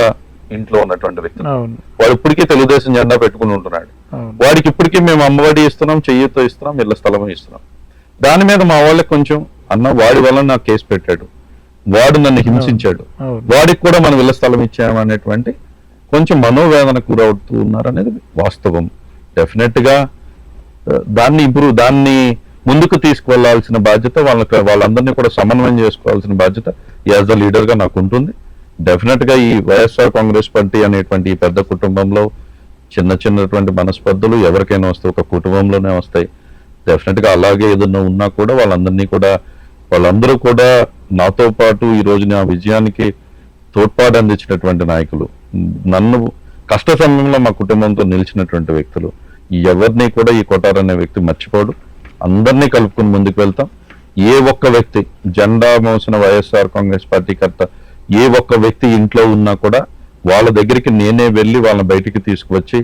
ఇంట్లో ఉన్నటువంటి వ్యక్తి. అవును. వాడు ఇప్పటికీ తెలుగుదేశం జెండా పెట్టుకుని ఉంటున్నాడు. అవును. వాడికి ఇప్పటికీ మేము అమ్మఒడి ఇస్తున్నాం, చెయ్యితో ఇస్తున్నాం, ఇళ్ల స్థలం ఇస్తున్నాం. దాని మీద మా వాళ్ళకి కొంచెం అన్న వాడి వల్ల నాకు కేసు పెట్టాడు, వాడు నన్ను హింసించాడు, అవును. వాడికి కూడా మనం ఇళ్ల స్థలం ఇచ్చాము అనేటువంటి కొంచెం మనోవేదన గురవుతూ ఉన్నారు అనేది వాస్తవం. డెఫినెట్ గా దాన్ని ముందుకు తీసుకువెళ్లాల్సిన బాధ్యత వాళ్ళందరినీ కూడా సమన్వయం చేసుకోవాల్సిన బాధ్యత యాజ్ ద లీడర్ గా నాకు ఉంటుంది. డెఫినెట్ గా ఈ వైఎస్ఆర్ కాంగ్రెస్ పార్టీ అనేటువంటి ఈ పెద్ద కుటుంబంలో చిన్నటువంటి మనస్పర్ధలు ఎవరికైనా వస్తాయి, ఒక కుటుంబంలోనే వస్తాయి. డెఫినెట్ గా అలాగే ఏదన్నా ఉన్నా కూడా వాళ్ళందరూ కూడా నాతో పాటు ఈ రోజు నా విజయానికి తోడ్పాటు అందించినటువంటి నాయకులు, నన్ను కష్ట సమయంలో మా కుటుంబంతో నిలిచినటువంటి వ్యక్తులు. ఎవరిని కూడా ఈ కొటార్ అనే వ్యక్తి మర్చిపోడు. అందరినీ కలుపుకుని ముందుకు వెళ్తాం. ఏ ఒక్క వ్యక్తి జెండా మోసిన వైఎస్ఆర్ కాంగ్రెస్ పార్టీ కర్త ఏ ఒక్క వ్యక్తి ఇంట్లో ఉన్నా కూడా వాళ్ళ దగ్గరికి నేనే వెళ్ళి వాళ్ళని బయటికి తీసుకువచ్చి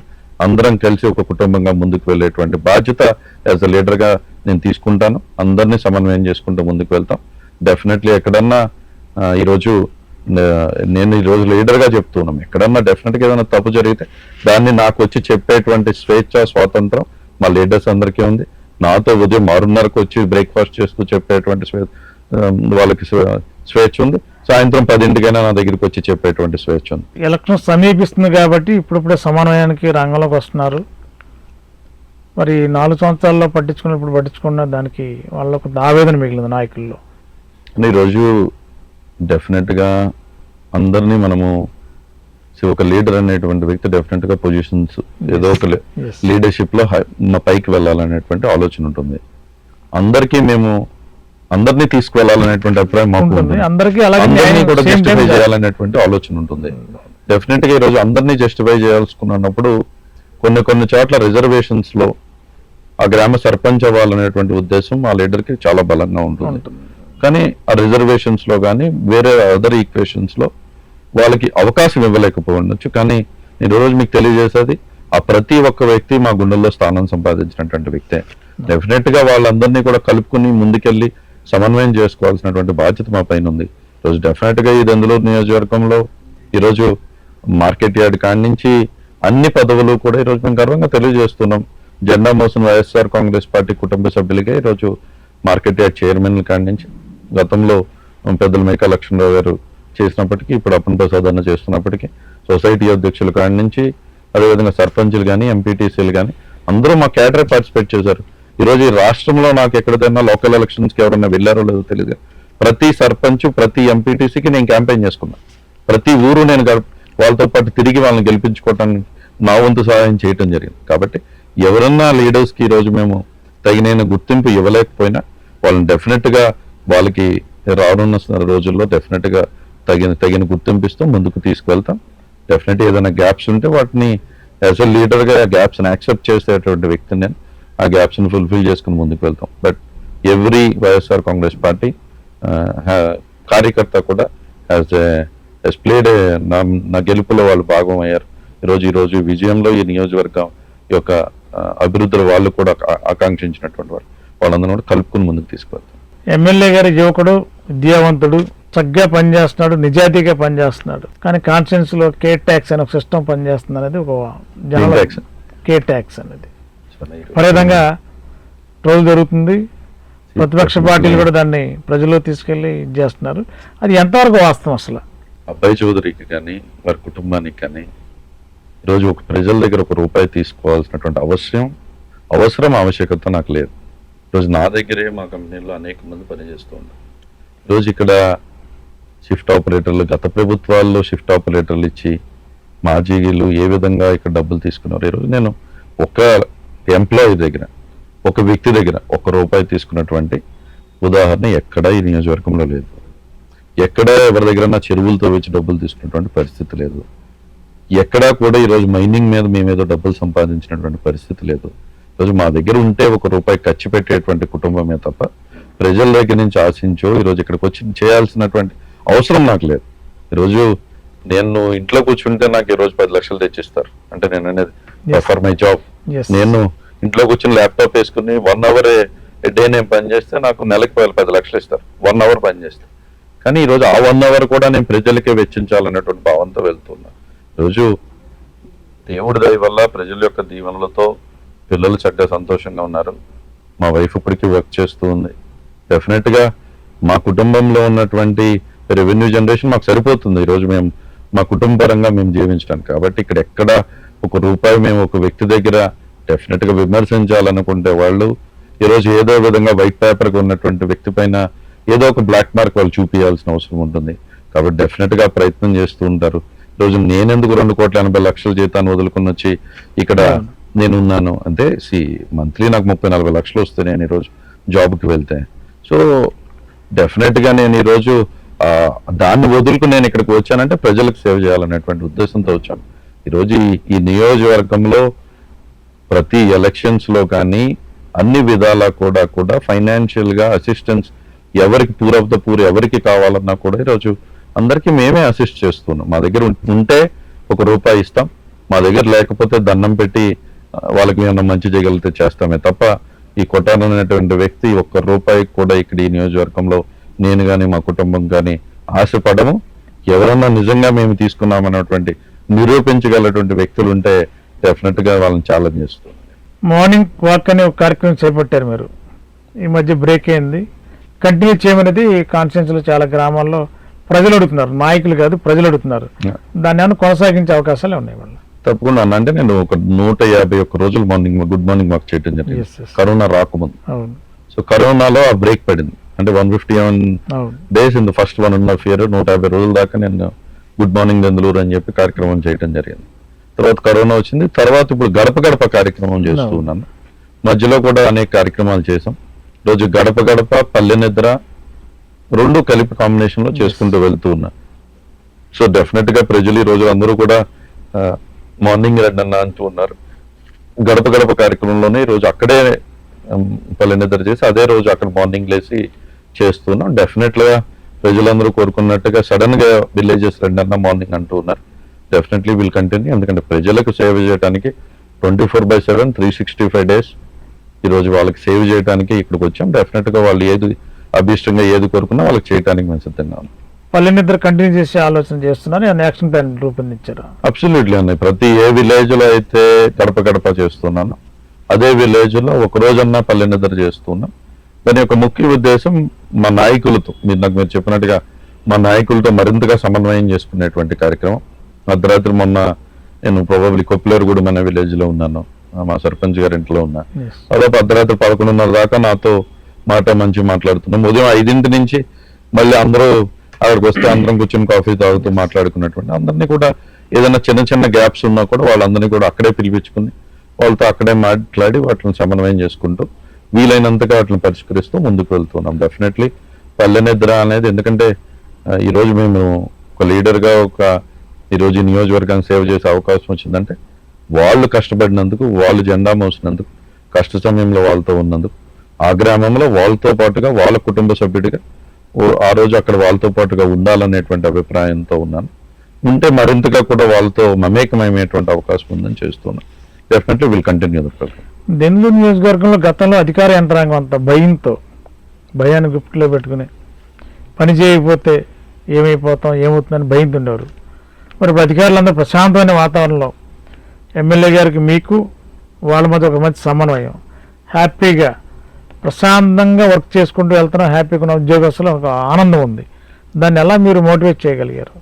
అందరం కలిసి ఒక కుటుంబంగా ముందుకు వెళ్ళేటువంటి బాధ్యత యాజ్ అ లీడర్ గా నేను తీసుకుంటాను. అందరినీ సమన్వయం చేసుకుంటూ ముందుకు వెళ్తాం. డెఫినెట్లీ ఎక్కడన్నా నేను ఈరోజు లీడర్ గా చెప్తున్నాం, ఎక్కడన్నా డెఫినెట్ గా ఏదైనా తప్పు జరిగితే దాన్ని నాకు వచ్చి చెప్పేటువంటి స్వేచ్ఛ, స్వాతంత్రం మా లీడర్స్ అందరికీ ఉంది. నాతో ఉదయం 6:30కు వచ్చి బ్రేక్ఫాస్ట్ చేస్తూ చెప్పేటువంటి వాళ్ళకి స్వేచ్ఛ ఉంది. సాయంత్రం 10ంటికైనా నా దగ్గరికి వచ్చి చెప్పేటువంటి స్వేచ్ఛ ఉంది. ఎలక్షన్ సమీపిస్తుంది కాబట్టి ఇప్పుడిప్పుడే సమన్వయానికి రంగంలోకి వస్తున్నారు. మరి 4 సంవత్సరాల్లో పట్టించుకున్న దానికి వాళ్ళకు ఆవేదన మిగిలింది నాయకుల్లో. ఈరోజు డెఫినెట్ గా అందరినీ మనము ఒక లీడర్ అనేటువంటి వ్యక్తి డెఫినెట్ గా పొజిషన్స్ ఏదో ఒక లీడర్షిప్ లో పైకి వెళ్ళాలనేటువంటి ఆలోచన ఉంటుంది. అందరినీ తీసుకువెళ్ళాలనేటువంటి అభిప్రాయం మాకు ఉంటుంది. అందరినీ కూడా జస్టిఫై చేయాలనేటువంటి ఆలోచన ఉంటుంది. డెఫినెట్ గా ఈ రోజు అందరినీ జస్టిఫై చేయాల్సుకున్నప్పుడు కొన్ని చోట్ల రిజర్వేషన్స్ లో ఆ గ్రామ సర్పంచ్ అవ్వాలనేటువంటి ఉద్దేశం ఆ లీడర్ కి చాలా బలంగా ఉంటుంది. కానీ ఆ రిజర్వేషన్స్ లో కానీ వేరే అదర్ ఈక్వేషన్స్ లో వాళ్ళకి అవకాశం ఇవ్వలేకపోవచ్చు. కానీ నేను రోజు మీకు తెలియజేసేది ఆ ప్రతి ఒక్క వ్యక్తి మా గుండెల్లో స్థానం సంపాదించినటువంటి వ్యక్తే. డెఫినెట్ గా వాళ్ళందరినీ కూడా కలుపుకుని ముందుకెళ్లి సమన్వయం చేసుకోవాల్సినటువంటి బాధ్యత మా పైన ఉంది. ఈరోజు డెఫినెట్ గా ఈ దెందులూరు నియోజకవర్గంలో ఈరోజు మార్కెట్ యార్డ్ కాడి నుంచి అన్ని పదవులు కూడా ఈరోజు మేము గర్వంగా తెలియజేస్తున్నాం. జెండా మోసిన వైఎస్ఆర్ కాంగ్రెస్ పార్టీ కుటుంబ సభ్యులకే ఈరోజు మార్కెట్ యార్డ్ చైర్మన్ కాడి నుంచి గతంలో పెద్దల మేకా లక్ష్మణరావు గారు చేసినప్పటికీ, ఇప్పుడు అప్పన్ ప్రసాద్ అన్న చేస్తున్నప్పటికీ, సొసైటీ అధ్యక్షుల కాడి నుంచి అదేవిధంగా సర్పంచులు కానీ ఎంపీటీసీలు కానీ అందరూ మా క్యాడరే పార్టిసిపేట్ చేశారు. ఈరోజు ఈ రాష్ట్రంలో నాకు ఎక్కడికైనా లోకల్ ఎలక్షన్స్ కి ఎవరైనా వెళ్ళారో లేదో తెలియదు, ప్రతి సర్పంచ్ ప్రతి ఎంపీటీసీకి నేను క్యాంపెయిన్ చేసుకున్నాను. ప్రతి ఊరు నేను వాళ్ళతో పాటు తిరిగి వాళ్ళని గెలిపించుకోవటానికి నా వంతు సహాయం చేయటం జరిగింది. కాబట్టి ఎవరన్నా లీడర్స్ కి ఈరోజు మేము తగిన గుర్తింపు ఇవ్వలేకపోయినా వాళ్ళని డెఫినెట్ గా వాళ్ళకి రానున్న రోజుల్లో డెఫినెట్ గా తగిన గుర్తింపు ఇస్తూ ముందుకు తీసుకువెళ్తాం. డెఫినెట్ ఏదైనా గ్యాప్స్ ఉంటే వాటిని యాజ్ ఎ లీడర్ గా గ్యాప్స్ ని యాక్సెప్ట్ చేసేటువంటి వ్యక్తిని నేను ఆ గ్యాప్స్ ని ఫుల్ఫిల్ చేసుకుని ముందుకు వెళ్తాం. But every YSR Congress party కార్యకర్త కూడా హ్యాస్ ప్లేడ్ నా గెలుపులో వాళ్ళు భాగం అయ్యారు. ఈ రోజు విజయంలో ఈ నియోజకవర్గం యొక్క అభివృద్ధిలో వాళ్ళు కూడా ఆకాంక్షించినటువంటి వాళ్ళందరూ కూడా కలుపుకుని ముందుకు తీసుకువెళ్తాం. ఎమ్మెల్యే గారి యువకుడు, విద్యావంతుడు, చక్కగా పనిచేస్తున్నాడు, నిజాయితీగా పనిచేస్తున్నాడు. కానీ కాన్స్టిట్యూన్స్ లో కే ట్యాక్స్ అనే ఒక సిస్టమ్ పనిచేస్తుంది అనేది ఒక కే ట్యాక్స్ అనేది విపరీతంగా రోజు జరుగుతుంది. ప్రతిపక్ష పార్టీలు కూడా దాన్ని ప్రజల్లో తీసుకెళ్లి చేస్తున్నారు. అది ఎంతవరకు వాస్తవం? అసలు అబ్బాయి చౌదరికి కానీ వారి కుటుంబానికి కానీ ఈరోజు ఒక ప్రజల దగ్గర ₹1 తీసుకోవాల్సినటువంటి అవసరం ఆవశ్యకత నాకు లేదు. ఈరోజు నా దగ్గరే మా కంపెనీలో అనేక మంది పనిచేస్తూ ఉన్నారు. ఈరోజు ఇక్కడ షిఫ్ట్ ఆపరేటర్లు, గత ప్రభుత్వాల్లో షిఫ్ట్ ఆపరేటర్లు ఇచ్చి మాజీలు ఏ విధంగా ఇక్కడ డబ్బులు తీసుకున్నారు. ఈరోజు నేను ఒక ఎంప్లాయీ దగ్గర, ఒక వ్యక్తి దగ్గర ₹1 తీసుకున్నటువంటి ఉదాహరణ ఎక్కడ ఈ నియోజకవర్గంలో లేదు. ఎక్కడ ఎవరి దగ్గర చెరువులతో వచ్చి డబ్బులు తీసుకున్నటువంటి పరిస్థితి లేదు. ఎక్కడా కూడా ఈరోజు మైనింగ్ మీద మేమేదో డబ్బులు సంపాదించినటువంటి పరిస్థితి లేదు. ఈరోజు మా దగ్గర ఉంటే ₹1 ఖర్చు పెట్టేటువంటి కుటుంబమే తప్ప ప్రజల దగ్గర నుంచి ఆశించో ఈరోజు ఇక్కడికి వచ్చి చేయాల్సినటువంటి అవసరం నాకు లేదు. ఈరోజు నేను ఇంట్లో కూర్చుంటే నాకు ఈరోజు 10 లక్షలు తెచ్చిస్తారు అంటే నేను అనేది ఫర్ మై జాబ్. నేను ఇంట్లో కూర్చుని ల్యాప్టాప్ వేసుకుని 1 అవర్ డే నేను పని చేస్తే నాకు నెలకి 10 లక్షలు ఇస్తారు 1 అవర్ పని చేస్తే. కానీ ఈరోజు ఆ 1 అవర్ కూడా నేను ప్రజలకే వెచ్చించాలనేటువంటి భావంతో వెళ్తున్నా. ఈరోజు దేవుడి దయ వల్ల ప్రజల యొక్క దీవెనలతో పిల్లలు చక్కగా సంతోషంగా ఉన్నారు. మా వైఫ్ ఇప్పటికీ వర్క్ చేస్తూ ఉంది. డెఫినెట్గా మా కుటుంబంలో ఉన్నటువంటి రెవెన్యూ జనరేషన్ మాకు సరిపోతుంది ఈరోజు మేము మా కుటుంబపరంగా మేము జీవించడానికి. కాబట్టి ఇక్కడ ఎక్కడ ₹1 మేము ఒక వ్యక్తి దగ్గర డెఫినెట్గా విమర్శించాలనుకుంటే వాళ్ళు ఈరోజు ఏదో విధంగా వైట్ పేపర్గా ఉన్నటువంటి వ్యక్తి పైన ఏదో ఒక బ్లాక్ మార్క్ వాళ్ళు చూపించాల్సిన అవసరం ఉంటుంది. కాబట్టి డెఫినెట్గా ప్రయత్నం చేస్తూ ఉంటారు. ఈరోజు నేనెందుకు 2,80,00,000 జీతాన్ని వదులుకుని వచ్చి ఇక్కడ నేనున్నాను అంటే మంత్లీ నాకు 30-40 లక్షలు వస్తాయి నేను ఈరోజు జాబ్కి వెళ్తే. సో డెఫినెట్గా నేను ఈరోజు దాన్ని వదులుకుని నేను ఇక్కడికి వచ్చానంటే ప్రజలకు సేవ చేయాలనేటువంటి ఉద్దేశంతో వచ్చాను. ఈరోజు ఈ నియోజకవర్గంలో ప్రతి ఎలక్షన్స్లో కానీ అన్ని విధాలా కూడా ఫైనాన్షియల్గా అసిస్టెన్స్ ఎవరికి పూర్ ఆఫ్ ద పూర్ ఎవరికి కావాలన్నా కూడా ఈరోజు అందరికీ మేమే అసిస్ట్ చేస్తున్నాం. మా దగ్గర ఉంటే ₹1 ఇస్తాం, మా దగ్గర లేకపోతే దండం పెట్టి వాళ్ళకి ఏమన్నా మంచి చేయగలిగితే చేస్తామే తప్ప ఈ కొట్టాలనేటువంటి వ్యక్తి ₹1 కూడా ఇక్కడ ఈ నియోజకవర్గంలో నేను కానీ మా కుటుంబం కానీ ఆశపడము. ఎవరన్నా నిజంగా మేము తీసుకున్నామన్నటువంటి నిరూపించగలటువంటి వ్యక్తులు ఉంటే డెఫినెట్గా వాళ్ళని ఛాలెంజ్ చేస్తున్నాం. మార్నింగ్ వాక్ అనే ఒక కార్యక్రమం చేపట్టారు మీరు, ఈ మధ్య బ్రేక్ అయింది, కంటిన్యూ చేయమనేది కాన్స్టిట్యూన్సీలో చాలా గ్రామాల్లో ప్రజలు అడుగుతున్నారు, నాయకులు కాదు ప్రజలు అడుగుతున్నారు. దాన్ని ఏమైనా కొనసాగించే అవకాశాలు ఉన్నాయి వాళ్ళు? తప్పకుండా అంటే నేను ఒక 151 రోజులు గుడ్ మార్నింగ్ వాక్ చేయడం జరిగింది కరోనా రాకముందు. సో కరోనాలో ఆ బ్రేక్ పడింది అంటే 151 days in the first 1.5 year 150 రోజుల దాకా నేను గుడ్ మార్నింగ్ దెందులూరు అని చెప్పి కార్యక్రమం చేయడం జరిగింది. తర్వాత కరోనా వచ్చింది, తర్వాత ఇప్పుడు గడప గడప కార్యక్రమం చేస్తూ ఉన్నాను. మధ్యలో కూడా అనేక కార్యక్రమాలు చేసాం. రోజు గడప గడప పల్లె నిద్ర 2 కలిపి కాంబినేషన్ లో చేసుకుంటూ వెళ్తూ ఉన్నా. సో డెఫినెట్ గా ప్రజలు ఈ రోజు అందరూ కూడా మార్నింగ్ రండి అన్న అంటూ ఉన్నారు. గడప గడప కార్యక్రమంలోనే ఈ రోజు అక్కడే పల్లె నిద్ర చేసి అదే రోజు అక్కడ మార్నింగ్ లేసి చేస్తున్నాం. డెఫినెట్ గా ప్రజలందరూ కోరుకున్నట్టుగా సడన్ గా విలేజెస్ రండి అన్న మార్నింగ్ అంటూ ఉన్నారు. Definitely will continue. ఎందుకంటే ప్రజలకు సేవ చేయడానికి 24/7 365 days ఈరోజు వాళ్ళకి సేవ్ చేయడానికి ఇక్కడికి వచ్చాం. డెఫినెట్ గా వాళ్ళు ఏది అభిష్టంగా ఏది కోరుకున్నా వాళ్ళకి చేయడానికి మేము సిద్ధంగా ఉన్నాం. పల్లె నిద్ర కంటిన్యూ చేసే ఆలోచన చేస్తున్నారు, యాక్షన్ ప్లాన్ రూపొందించారు? అబ్సల్యూట్లీ అన్నాయి. ప్రతి ఏ విలేజ్ లో అయితే గడప గడప చేస్తున్నాను అదే విలేజ్ లో ఒక రోజన్నా పల్లె నిద్ర చేస్తున్నాం. దాని యొక్క ముఖ్య ఉద్దేశం మా నాయకులతో మీరు చెప్పినట్టుగా మా నాయకులతో మరింతగా సమన్వయం చేసుకునేటువంటి కార్యక్రమం. అర్ధరాత్రి మొన్న నేను ప్రాబబ్లీ కొప్పిలేరుగూడెం అనే విలేజ్ లో ఉన్నాను, మా సర్పంచ్ గారి ఇంట్లో ఉన్నా. దాదాపు అర్ధరాత్రి 11:30 దాకా నాతో మంచి మాట్లాడుతున్నాం. ఉదయం 5 నుంచి మళ్ళీ అందరూ అక్కడికి వస్తే అందరం కూర్చొని కాఫీ తాగుతూ మాట్లాడుకున్నటువంటి అందరినీ కూడా ఏదైనా చిన్న చిన్న గ్యాప్స్ ఉన్నా కూడా వాళ్ళందరినీ కూడా అక్కడే పిలిపించుకుని వాళ్ళతో అక్కడే మాట్లాడి వాటిని సమన్వయం చేసుకుంటూ వీలైనంతగా వాటిని పరిష్కరిస్తూ ముందుకు వెళ్తున్నాం. డెఫినెట్లీ పల్లె నిద్ర అనేది ఎందుకంటే ఈరోజు మేము ఒక లీడర్గా ఈరోజు నియోజకవర్గాన్ని సేవ చేసే అవకాశం వచ్చిందంటే వాళ్ళు కష్టపడినందుకు, వాళ్ళు జెండా మోసినందుకు, కష్ట సమయంలో వాళ్ళతో ఉన్నందుకు, ఆ గ్రామంలో వాళ్ళతో పాటుగా వాళ్ళ కుటుంబ సభ్యుడిగా ఆ రోజు అక్కడ వాళ్ళతో పాటుగా ఉండాలనేటువంటి అభిప్రాయంతో ఉన్నాను. ఉంటే మరింతగా కూడా వాళ్ళతో మమేకమయ్యేటువంటి అవకాశం ఉందని చేస్తున్నాను. Definitely will continue the programme. Denduluru నియోజకవర్గంలో గతంలో అధికార యంత్రాంగం అంతా భయాన్ని గుప్పిలో పెట్టుకుని పని చేయకపోతే ఏమైపోతాం ఏమవుతుందని భయంతుండేవారు. మరి అధికారులందరూ ప్రశాంతమైన వాతావరణంలో ఎమ్మెల్యే గారికి మీకు వాళ్ళ మధ్య ఒక మంచి సమన్వయం, హ్యాపీగా ప్రశాంతంగా వర్క్ చేసుకుంటూ వెళ్తున్నాం, హ్యాపీగా ఉన్న ఉద్యోగస్తులు ఒక ఆనందం ఉంది. దాన్ని ఎలా మీరు మోటివేట్ చేయగలిగారు?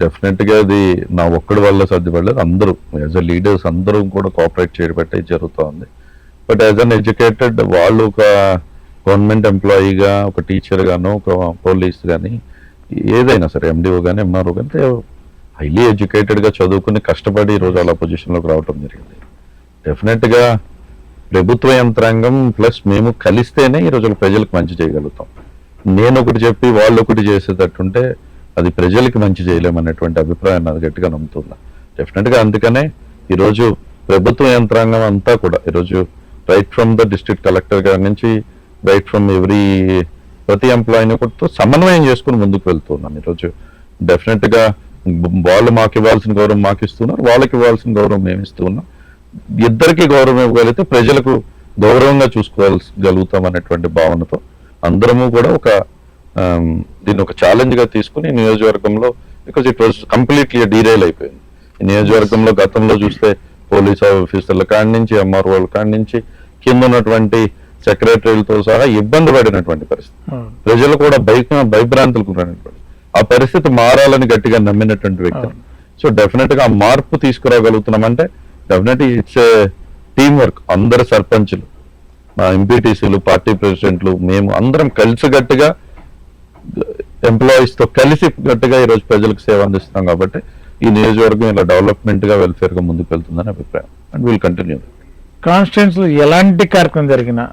డెఫినెట్గా అది నా ఒక్కడి వల్ల సాధ్యపడలేదు. అందరూ యాజ్ అ లీడర్స్ అందరూ కూడా కోఆపరేట్ చేయబట్టే జరుగుతూ ఉంది. బట్ యాజ్ అన్ ఎడ్యుకేటెడ్ వాళ్ళు ఒక గవర్నమెంట్ ఎంప్లాయీగా, ఒక టీచర్ గాను, ఒక పోలీస్ కానీ ఏదైనా సరే ఎండిఓ కానీ ఎంఆర్ఓ కానీ హైలీ ఎడ్యుకేటెడ్గా చదువుకుని కష్టపడి ఈరోజు అలా పొజిషన్లోకి రావటం జరిగింది. డెఫినెట్గా ప్రభుత్వ యంత్రాంగం ప్లస్ మేము కలిస్తేనే ఈ రోజు ప్రజలకు మంచి చేయగలుగుతాం. నేను ఒకటి చెప్పి వాళ్ళు ఒకటి చేసేటట్టుంటే అది ప్రజలకి మంచి చేయలేమనేటువంటి అభిప్రాయం నాకు గట్టిగా నమ్ముతున్నా. డెఫినెట్గా అందుకనే ఈరోజు ప్రభుత్వ యంత్రాంగం అంతా కూడా ఈరోజు right from the district collector గారి నుంచి రైట్ ఫ్రమ్ ప్రతి ఎంప్లాయీని కూడా సమన్వయం చేసుకుని ముందుకు వెళ్తున్నాను. ఈరోజు డెఫినెట్గా వాళ్ళు మాకు ఇవ్వాల్సిన గౌరవం మాకు ఇస్తున్నారు, వాళ్ళకి ఇవ్వాల్సిన గౌరవం మేము ఇస్తున్నాం. ఇద్దరికి గౌరవం ఇవ్వగలిగితే ప్రజలకు గౌరవంగా చూసుకోగలుగుతాం అనేటువంటి భావనతో అందరము కూడా ఒక దీన్ని ఒక ఛాలెంజ్ గా తీసుకుని నియోజకవర్గంలో, because it was completely derail అయిపోయింది. ఈ నియోజకవర్గంలో గతంలో చూస్తే పోలీస్ ఆఫీసర్ల కాడి నుంచి, ఎంఆర్ఓల కాడి నుంచి, కింద ఉన్నటువంటి సెక్రటరీలతో సహా ఇబ్బంది పడినటువంటి పరిస్థితి, ప్రజలు కూడా భయభ్రాంతులకు గురైనటువంటి ఆ పరిస్థితి మారాలని గట్టిగా నమ్మినటువంటి వ్యక్తి. సో డెఫినెట్ గా ఆ మార్పు తీసుకురాగలుగుతున్నామంటే definitely it's a team work. అందరు సర్పంచులు, మా ఎంపీటీసీలు, పార్టీ ప్రెసిడెంట్లు, మేము అందరం కలిసి గట్టిగా ఎంప్లాయీస్ తో కలిసి గట్టిగా ఈరోజు ప్రజలకు సేవ అందిస్తున్నాం. కాబట్టి ఈ నియోజకవర్గం ఇలా డెవలప్మెంట్ గా, వెల్ఫేర్ గా ముందుకు వెళ్తుందని అభిప్రాయం. And will continue. కాన్స్టిట్యున్సీలో ఎలాంటి కార్యక్రమం జరిగినా,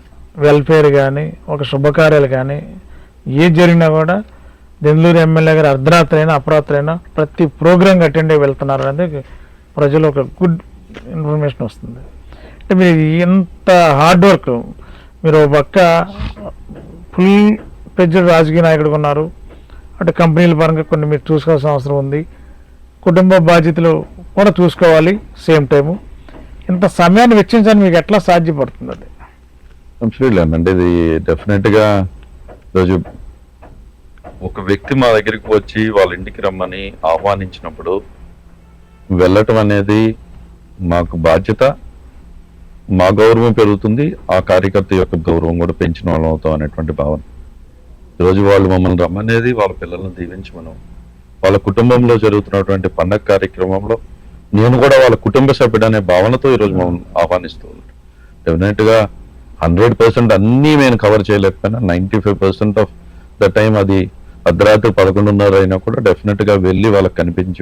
వెల్ఫేర్ కానీ, ఒక శుభకార్యాలు కానీ, ఏది జరిగినా కూడా దెందులూరు ఎమ్మెల్యే గారు అర్ధరాత్రి అయినా అపరాత్రి అయినా ప్రతి ప్రోగ్రామ్ అటెండ్ అయ్యి వెళ్తున్నారు అనేది ప్రజలు ఒక గుడ్ ఇన్ఫర్మేషన్ వస్తుంది. అంటే మీరు ఎంత హార్డ్ వర్క్, మీరు ఒక పక్క ఫుల్ పెద్ద రాజకీయ నాయకుడు ఉన్నారు, అటు కంపెనీల పరంగా కొన్ని మీరు చూసుకోవాల్సిన అవసరం ఉంది, కుటుంబ బాధ్యతలు కూడా చూసుకోవాలి సేమ్ టైము. ఇంత సమయాన్ని వెచ్చించడానికి మీకు ఎట్లా సాధ్యపడుతుంది? అది అంటే ఇది డెఫినెట్ గా ఈరోజు ఒక వ్యక్తి మా దగ్గరికి వచ్చి వాళ్ళ ఇంటికి రమ్మని ఆహ్వానించినప్పుడు వెళ్ళటం అనేది మాకు బాధ్యత, మా గౌరవం పెరుగుతుంది, ఆ కార్యకర్త యొక్క గౌరవం కూడా పెంచిన వాళ్ళం అవుతాం అనేటువంటి భావన. ఈరోజు వాళ్ళు మమ్మల్ని రమ్మనేది వాళ్ళ పిల్లల్ని దీవించమను, వాళ్ళ కుటుంబంలో జరుగుతున్నటువంటి పండగ కార్యక్రమంలో నేను కూడా వాళ్ళ కుటుంబ సభ్యుడు అనే భావనతో ఈరోజు మమ్మల్ని ఆహ్వానిస్తూ ఉన్నాను. డెఫినెట్ గా 100% అన్నీ నేను కవర్ చేయలేకపోయినా 95% ఆఫ్ ద టైం అది అర్ధరాత్రి 11:30 అయినా కూడా డెఫినెట్ గా వెళ్ళి వాళ్ళకి కనిపించి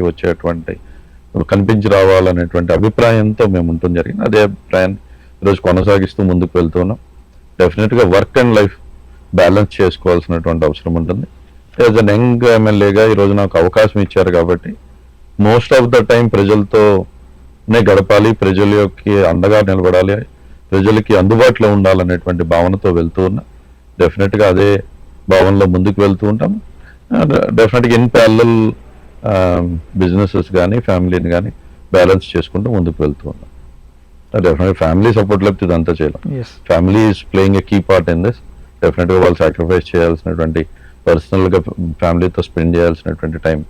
రావాలనేటువంటి అభిప్రాయంతో మేము ఉండటం జరిగింది. అదే అభిప్రాయాన్ని ఈరోజు కొనసాగిస్తూ ముందుకు వెళ్తున్నాం. డెఫినెట్ గా వర్క్ అండ్ లైఫ్ బ్యాలెన్స్ చేసుకోవాల్సినటువంటి అవసరం ఉంటుంది. యాజ్ అన్ యంగ్ ఎమ్మెల్యేగా ఈరోజు నాకు అవకాశం ఇచ్చారు కాబట్టి మోస్ట్ ఆఫ్ ద టైం ప్రజలతోనే గడపాలి, ప్రజలకి అండగా నిలబడాలి, ప్రజలకి అందుబాటులో ఉండాలనేటువంటి భావనతో వెళ్తూ ఉన్నా. డెఫినెట్ గా అదే భావనలో ముందుకు వెళ్తూ ఉంటాం. డెఫినెట్ గా ఇన్ ప్యారలల్ బిజినెసెస్ కానీ, ఫ్యామిలీని కానీ బ్యాలెన్స్ చేసుకుంటూ ముందుకు వెళ్తూ ఉన్నాం. డెఫినెట్ ఫ్యామిలీ సపోర్ట్ లేకపోతే ఇదంతా చేయలేం. Family is playing a key part in this. Definite గా వాళ్ళు సాక్రిఫైస్ చేయాల్సినటువంటి, పర్సనల్ గా ఫ్యామిలీతో స్పెండ్ చేయాల్సినటువంటి టైం.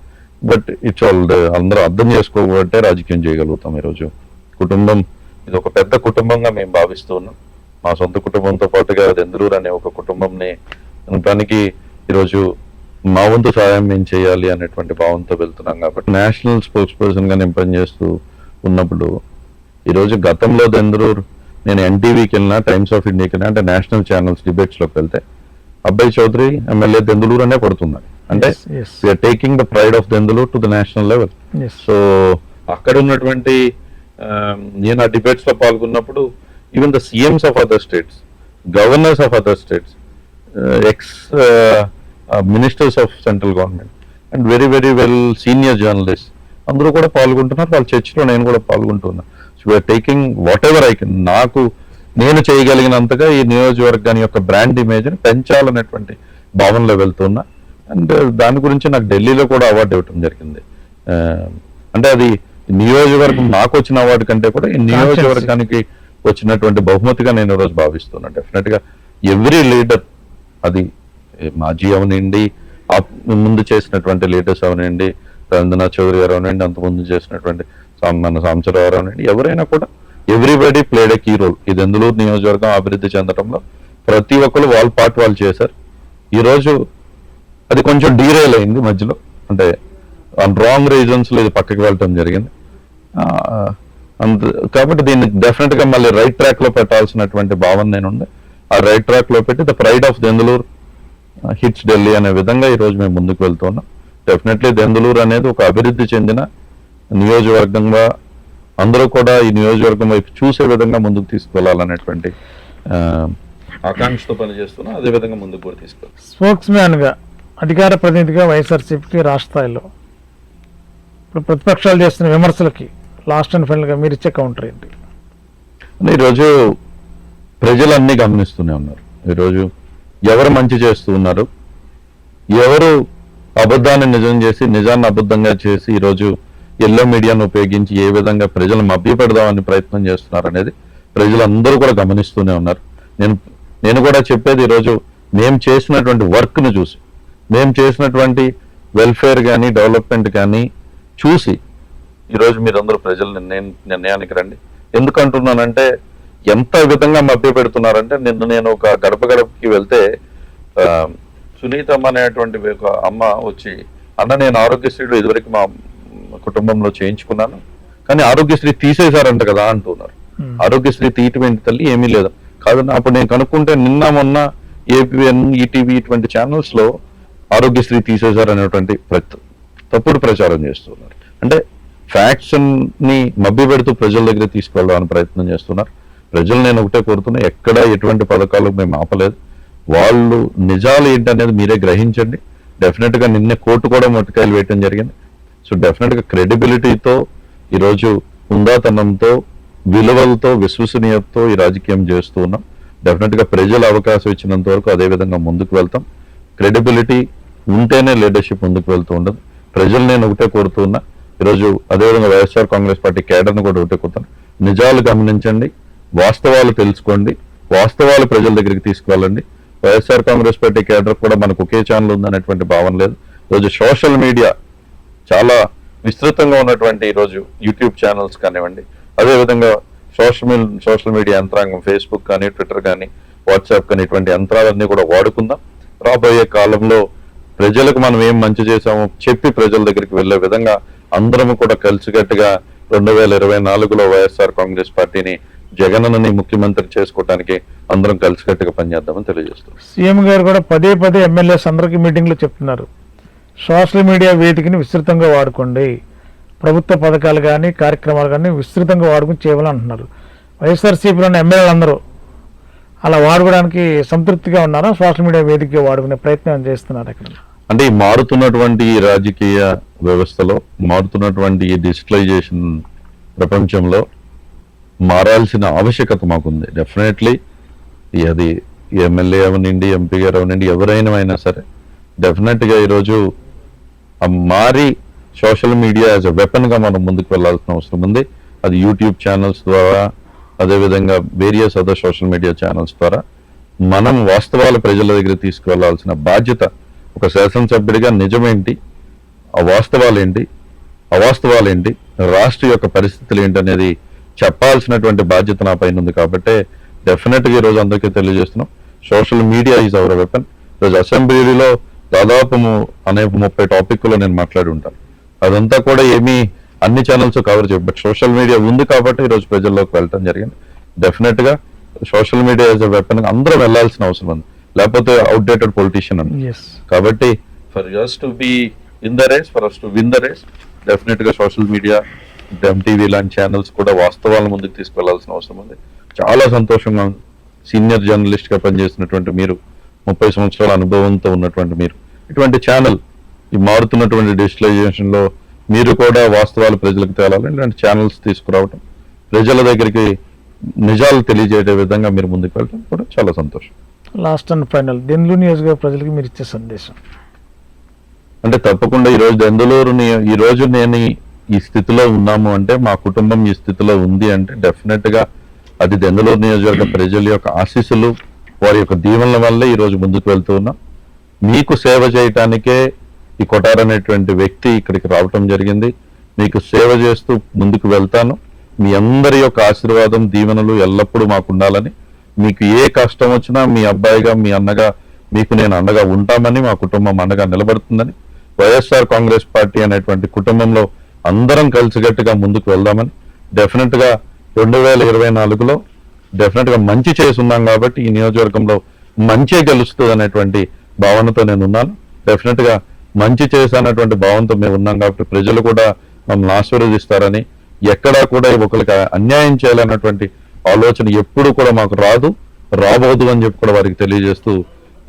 బట్ ఇట్స్ ఆల్ అందరూ అర్థం చేసుకోబట్టే రాజకీయం చేయగలుగుతాం. ఈరోజు కుటుంబం ఇది ఒక పెద్ద కుటుంబంగా మేము భావిస్తూ ఉన్నాం. మా సొంత కుటుంబంతో పాటుగా దెందులూరు అనే ఒక కుటుంబంని దానికి ఈరోజు మా వంతు సహాయం మేము చేయాలి అనేటువంటి భావంతో వెళ్తున్నాం. కాబట్టి నేషనల్ స్పోక్స్ పర్సన్ గా నేను పనిచేస్తూ ఉన్నప్పుడు ఈరోజు గతంలో దెందులూరు నేను ఎన్టీవీకి వెళ్ళినా, టైమ్స్ ఆఫ్ ఇండియాకి వెళ్ళినా, అంటే నేషనల్ ఛానల్స్ డిబేట్స్ లోకి వెళ్తే అబ్బాయి చౌదరి ఎమ్మెల్యే దెందులూరు అనే పడుతున్నాడు. అంటే we're taking the pride of Denduluru to the national level. So అక్కడ ఉన్నటువంటి నేను ఆ డిబేట్స్ లో పాల్గొన్నప్పుడు even the CMs of other states, governors of other states, ex ministers of central government and very very well senior journalist అందరూ కూడా పాల్గొంటున్నారు. వాళ్ళ చర్చలో నేను కూడా పాల్గొంటున్నా. So we're taking whatever I can, నేను చేయగలిగినంతగా ఈ నియోజకవర్గాన్ని యొక్క బ్రాండ్ ఇమేజ్ ని పెంచాలనేటువంటి భావనలో వెళ్తున్నా. అండ్ దాని గురించి నాకు ఢిల్లీలో కూడా అవార్డు ఇవ్వటం జరిగింది. అంటే అది నియోజకవర్గం నాకు వచ్చిన అవార్డు కంటే కూడా ఈ నియోజకవర్గానికి వచ్చినటువంటి బహుమతిగా నేను ఈరోజు భావిస్తున్నాను. డెఫినెట్ గా ఎవ్రీ లీడర్, అది మాజీ అవనండి, ముందు చేసినటువంటి లీడర్స్ అవనండి, రవీంద్రనాథ్ చౌదరి గారు అవనండి, అంత ముందు చేసినటువంటి మన సాంబశివరావు అవనండి, ఎవరైనా కూడా everybody played a key role. ఈ దెందులూరు నియోజకవర్గం అభివృద్ధి చెందడంలో ప్రతి ఒక్కరు వాళ్ళ పార్ట్ వాళ్ళు చేశారు. ఈరోజు అది కొంచెం డీరైల్ అయింది మధ్యలో, అంటే రాంగ్ రీజన్స్ లో ఇది పక్కకి వెళ్ళటం జరిగింది. కాబట్టి దీన్ని డెఫినెట్ గా మళ్ళీ రైట్ ట్రాక్ లో పెట్టాల్సినటువంటి భావన నేనుంది. ఆ రైట్ ట్రాక్ లో పెట్టి the pride of Denduluru hits Delhi అనే విధంగా ఈ రోజు మేము ముందుకు వెళ్తున్నాం. డెఫినెట్లీ దెందులూరు అనేది ఒక అభివృద్ధి చెందిన నియోజకవర్గంగా అందరూ కూడా ఈ నియోజకవర్గం వైపు చూసే విధంగా ముందుకు తీసుకువెళ్ళాలనేటువంటి ఆకాంక్షతో పనిచేస్తున్నా. అదే విధంగా ముందుకు కూడా తీసుకెళ్ళాలి. స్పోక్స్ మ్యాన్ గా, అధికార ప్రతినిధిగా వైఎస్ఆర్సీపీకి రాష్ట్ర స్థాయిలో ఇప్పుడు ప్రతిపక్షాలు చేస్తున్న విమర్శలకి లాస్ట్ అండ్ ఫైనల్ గా మీరు ఇచ్చే కౌంటర్ ఏంటి? ఈరోజు ప్రజలు అన్ని గమనిస్తూనే ఉన్నారు. ఈరోజు ఎవరు మంచి చేస్తూ ఉన్నారు, ఎవరు అబద్ధాన్ని నిజం చేసి, నిజాన్ని అబద్ధంగా చేసి ఈరోజు ఎల్లో మీడియాను ఉపయోగించి ఏ విధంగా ప్రజలు మభ్యపెడదామని ప్రయత్నం చేస్తున్నారు అనేది ప్రజలందరూ కూడా గమనిస్తూనే ఉన్నారు. నేను కూడా చెప్పేది ఈరోజు మేము చేసినటువంటి వర్క్ ను చూసి మేము చేసినటువంటి వెల్ఫేర్ కానీ డెవలప్మెంట్ కానీ చూసి ఈరోజు మీరందరూ ప్రజల నిర్ణయానికి రండి. ఎందుకంటున్నానంటే ఎంత విధంగా మభ్య పెడుతున్నారంటే, నేను ఒక గడప గడపకి వెళ్తే సునీతమ్మ అనేటువంటి ఒక అమ్మ వచ్చి, అన్న నేను ఆరోగ్యశ్రీలో ఇదివరకు మా కుటుంబంలో చేయించుకున్నాను కానీ ఆరోగ్యశ్రీ తీసేశారంట కదా అంటున్నారు. ఆరోగ్యశ్రీ తీయటమేంటి తల్లి, ఏమీ లేదు కాదు. అప్పుడు నేను కనుక్కుంటే నిన్న మొన్న ఏపీఎన్, ఈటీవీ ఇటువంటి ఛానల్స్ లో ఆరోగ్యశ్రీ తీసేశారనేటువంటి తప్పుడు ప్రచారం చేస్తున్నారు. అంటే ఫ్యాక్ట్స్ ని మభ్య పెడుతూ ప్రజల దగ్గర తీసుకెళ్ళడానికి ప్రయత్నం చేస్తున్నారు. ప్రజలు నేను ఒకటే కోరుతున్నా, ఎక్కడ ఎటువంటి పథకాలు మేము ఆపలేదు. వాళ్ళు నిజాలు ఏంటనేది మీరే గ్రహించండి. డెఫినెట్ గా నిన్నే కోర్టు కూడా మొట్టకాయలు వేయటం జరిగింది. సో డెఫినెట్ గా క్రెడిబిలిటీతో ఈరోజు హుందాతనంతో విలువలతో విశ్వసనీయతతో ఈ రాజకీయం చేస్తూ ఉన్నాం. డెఫినెట్ గా ప్రజలు అవకాశం ఇచ్చినంత వరకు అదే విధంగా ముందుకు వెళ్తాం. క్రెడిబిలిటీ ఉంటేనే లీడర్షిప్ ముందుకు వెళ్తూ ఉండదు. ప్రజలు నేను ఒకటే కోరుతున్నా ఈరోజు, అదేవిధంగా వైఎస్ఆర్ కాంగ్రెస్ పార్టీ కేడర్ను కూడా ఒకటే కోరుతాను, నిజాలు గమనించండి, వాస్తవాలు తెలుసుకోండి, వాస్తవాలు ప్రజల దగ్గరికి తీసుకువెళ్ళండి. వైఎస్ఆర్ కాంగ్రెస్ పార్టీ కేడర్ కూడా మనకు ఒకే ఛానల్ ఉందనేటువంటి భావన లేదు. ఈరోజు సోషల్ మీడియా చాలా విస్తృతంగా ఉన్నటువంటి ఈరోజు యూట్యూబ్ ఛానల్స్ కానివ్వండి, అదేవిధంగా సోషల్ మీడియా యంత్రాంగం ఫేస్బుక్ కానీ, ట్విట్టర్ కానీ, వాట్సాప్ కానీ, ఇటువంటి యంత్రాలన్నీ కూడా వాడుకుందాం. రాబోయే కాలంలో ప్రజలకు మనం ఏం మంచి చేశామో చెప్పి ప్రజల దగ్గరికి వెళ్లే విధంగా అందరం కూడా కలిసికట్టుగా 2024లో వైఎస్ఆర్ కాంగ్రెస్ పార్టీని జగనన్నని ముఖ్యమంత్రి చేసుకోవడానికి అందరం కలిసికట్టుగా పనిచేద్దామని తెలియజేస్తాం. సీఎం గారు కూడా పదే పదే ఎమ్మెల్యేస్ అందరికీ మీటింగ్లో చెప్తున్నారు, సోషల్ మీడియా వేదికని విస్తృతంగా వాడుకోండి, ప్రభుత్వ పథకాలు కానీ కార్యక్రమాలు కానీ విస్తృతంగా వాడుకుని చేయాలని అంటున్నారు. వైఎస్ఆర్సీపీలోని ఎమ్మెల్యేలు అందరూ అలా వాడుకోవడానికి సంతృప్తిగా ఉన్నారా? సోషల్ మీడియా వేదికగా వాడుకునే ప్రయత్నం చేస్తున్నారు అక్కడ? అంటే ఈ మారుతున్నటువంటి ఈ రాజకీయ వ్యవస్థలో, మారుతున్నటువంటి ఈ డిజిటలైజేషన్ ప్రపంచంలో మారాల్సిన ఆవశ్యకత మాకుంది. డెఫినెట్లీ అది ఎమ్మెల్యే అవనండి, ఎంపీ గారు అవనండి, ఎవరైనా అయినా సరే డెఫినెట్గా ఈరోజు మారి సోషల్ మీడియా యాజ్ అ వెపన్గా మనం ముందుకు వెళ్లాల్సిన అవసరం ఉంది. అది యూట్యూబ్ ఛానల్స్ ద్వారా, అదేవిధంగా various other social media channels ద్వారా మనం వాస్తవాలు ప్రజల దగ్గర తీసుకువెళ్లాల్సిన బాధ్యత ఒక శాసనసభ్యుడిగా నిజమేంటి, అవాస్తవాలేంటి, అవాస్తవాలేంటి, రాష్ట్ర యొక్క పరిస్థితులు ఏంటి అనేది చెప్పాల్సినటువంటి బాధ్యత నా పైన ఉంది. కాబట్టి డెఫినెట్గా ఈరోజు అందరికీ తెలియజేస్తున్నాం, social media is our weapon. ఈరోజు అసెంబ్లీలో దాదాపు 30 టాపిక్లో నేను మాట్లాడి ఉంటాను. అదంతా కూడా ఏమీ అన్ని ఛానల్స్ కవర్ చేయవు, బట్ సోషల్ మీడియా ఉంది కాబట్టి ఈరోజు ప్రజల్లోకి వెళ్ళటం జరిగింది. డెఫినెట్గా social media as a weapon అందరం వెళ్లాల్సిన అవసరం ఉంది, లేకపోతే అవుట్డేటెడ్ పొలిటీషియన్ అని. కాబట్టి for us to be in the race, for us to win the race, డెఫినెట్గా సోషల్ మీడియా, MTV లాంటి ఛానల్స్ కూడా వాస్తవాలను ముందుకు తీసుకెళ్లాల్సిన అవసరం ఉంది. చాలా సంతోషంగా ఉంది, సీనియర్ జర్నలిస్ట్గా పనిచేసినటువంటి మీరు, 30 సంవత్సరాల అనుభవంతో ఉన్నటువంటి మీరు, ఇటువంటి ఛానల్ ఈ మారుతున్నటువంటి డిజిటలైజేషన్లో మీరు కూడా వాస్తవాలు ప్రజలకు తేలాలని ఇలాంటి ఛానల్స్ తీసుకురావటం, ప్రజల దగ్గరికి నిజాలు తెలియజేయే విధంగా మీరు ముందుకు వెళ్ళటం కూడా చాలా సంతోషం. లాస్ట్ అండ్ ఫైనల్, దెందులూరు నియోజకవర్గ ప్రజలకు మీరు ఇచ్చే సందేశం? అంటే తప్పకుండా ఈరోజు దెందులూరు ఈరోజు నేను ఈ స్థితిలో ఉన్నాము అంటే, మా కుటుంబం ఈ స్థితిలో ఉంది అంటే డెఫినెట్గా అది దెందులూరు నియోజకవర్గ ప్రజల యొక్క ఆశీస్సులు, వారి యొక్క దీవెనల వల్లే ఈరోజు ముందుకు వెళ్తూ ఉన్నాం. మీకు సేవ చేయటానికే ఈ కొటార్ అనేటువంటి వ్యక్తి ఇక్కడికి రావటం జరిగింది. మీకు సేవ చేస్తూ ముందుకు వెళ్తాను. మీ అందరి యొక్క ఆశీర్వాదం, దీవెనలు ఎల్లప్పుడూ మాకు ఉండాలని, మీకు ఏ కష్టం వచ్చినా మీ అబ్బాయిగా, మీ అన్నగా మీకు నేను అండగా ఉంటామని, మా కుటుంబం అండగా నిలబడుతుందని, వైఎస్ఆర్ కాంగ్రెస్ పార్టీ అనేటువంటి కుటుంబంలో అందరం కలిసికట్టుగా ముందుకు వెళ్దామని, డెఫినెట్గా 2024లో డెఫినెట్గా మంచి చేసున్నాం కాబట్టి ఈ నియోజకవర్గంలో మంచి గెలుస్తుంది అనేటువంటి భావనతో నేను ఉన్నాను. డెఫినెట్గా మంచి చేశానటువంటి భావనతో మేము ఉన్నాం కాబట్టి ప్రజలు కూడా మమ్మల్ని ఆశీర్వదిస్తారని, ఎక్కడా కూడా ఒకరికి అన్యాయం చేయాలన్నటువంటి ఆలోచన ఎప్పుడు కూడా మాకు రాబోదు అని చెప్పి కూడా వారికి తెలియజేస్తూ,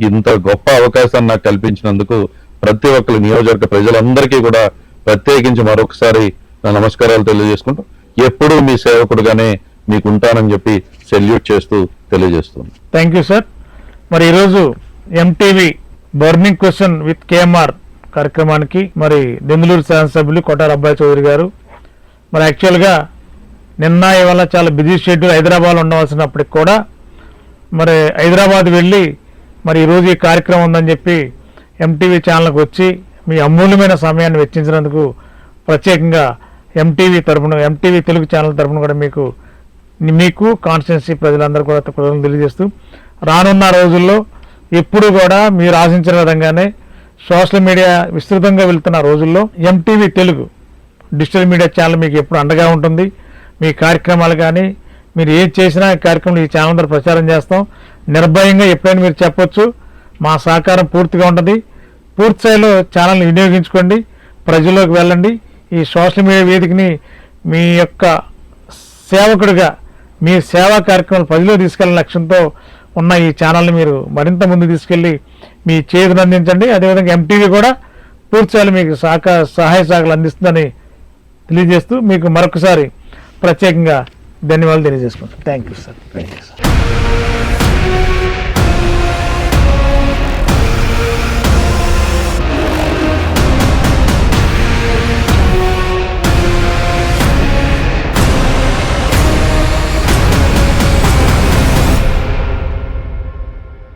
ఇంత గొప్ప అవకాశాన్ని నాకు కల్పించినందుకు ప్రతి ఒక్కరి నియోజకవర్గ ప్రజలందరికీ కూడా ప్రత్యేకించి మరొకసారి నా నమస్కారాలు తెలియజేసుకుంటూ, ఎప్పుడూ మీ సేవకుడుగానే మీకు ఉంటానని చెప్పి సెల్యూట్ చేస్తూ తెలియజేస్తున్నాను. Thank you sir. మరి ఈరోజు MTV burning question with KMR కార్యక్రమానికి మరి దెందులూరు శాసనసభ్యులు కొటార్ అబ్బాయి చౌదరి గారు, మరి యాక్చువల్గా నిన్న ఇవాళ చాలా బిజీ షెడ్యూల్ హైదరాబాద్లో ఉండవలసినప్పటికి కూడా మరి హైదరాబాద్ వెళ్ళి మరి ఈరోజు ఈ కార్యక్రమం ఉందని చెప్పి ఎంటీవీ ఛానల్కి వచ్చి మీ అమూల్యమైన సమయాన్ని వెచ్చించినందుకు ప్రత్యేకంగా ఎంటీవీ తెలుగు ఛానల్ తరఫున కూడా మీకు కాన్స్టిట్యున్సీ ప్రజలందరూ కూడా కృతజ్ఞతలు తెలియజేస్తూ రానున్న రోజుల్లో ఎప్పుడు కూడా మీరు ఆశించిన విధంగానే సోషల్ మీడియా విస్తృతంగా వెళ్తున్న రోజుల్లో MTV Telugu digital media channel మీకు ఎప్పుడు అండగా ఉంటుంది. మీ కార్యక్రమాలు కానీ మీరు ఏది చేసినా ఈ కార్యక్రమాలు ఈ ఛానల్ ద్వారా ప్రచారం చేస్తాం. నిర్భయంగా ఎప్పుడైనా మీరు చెప్పొచ్చు, మా సహకారం పూర్తిగా ఉంటుంది. పూర్తి స్థాయిలో ఛానల్ని వినియోగించుకోండి, ప్రజల్లోకి వెళ్ళండి. ఈ సోషల్ మీడియా వేదికని మీ యొక్క సేవకుడిగా మీ సేవా కార్యక్రమాలు ప్రజల్లో తీసుకెళ్లే లక్ష్యంతో ఉన్న ఈ ఛానల్ని మీరు మరింత ముందుకు తీసుకెళ్ళి మీ చేతులు అందించండి. అదేవిధంగా ఎంటీవీ కూడా పూర్తిస్థాయిలో మీకు సహాయ సహకారాలు అందిస్తుందని తెలియజేస్తూ మీకు మరొకసారి ప్రత్యేకంగా ధన్యవాదాలు తెలియజేసుకుంటాను. Thank you sir.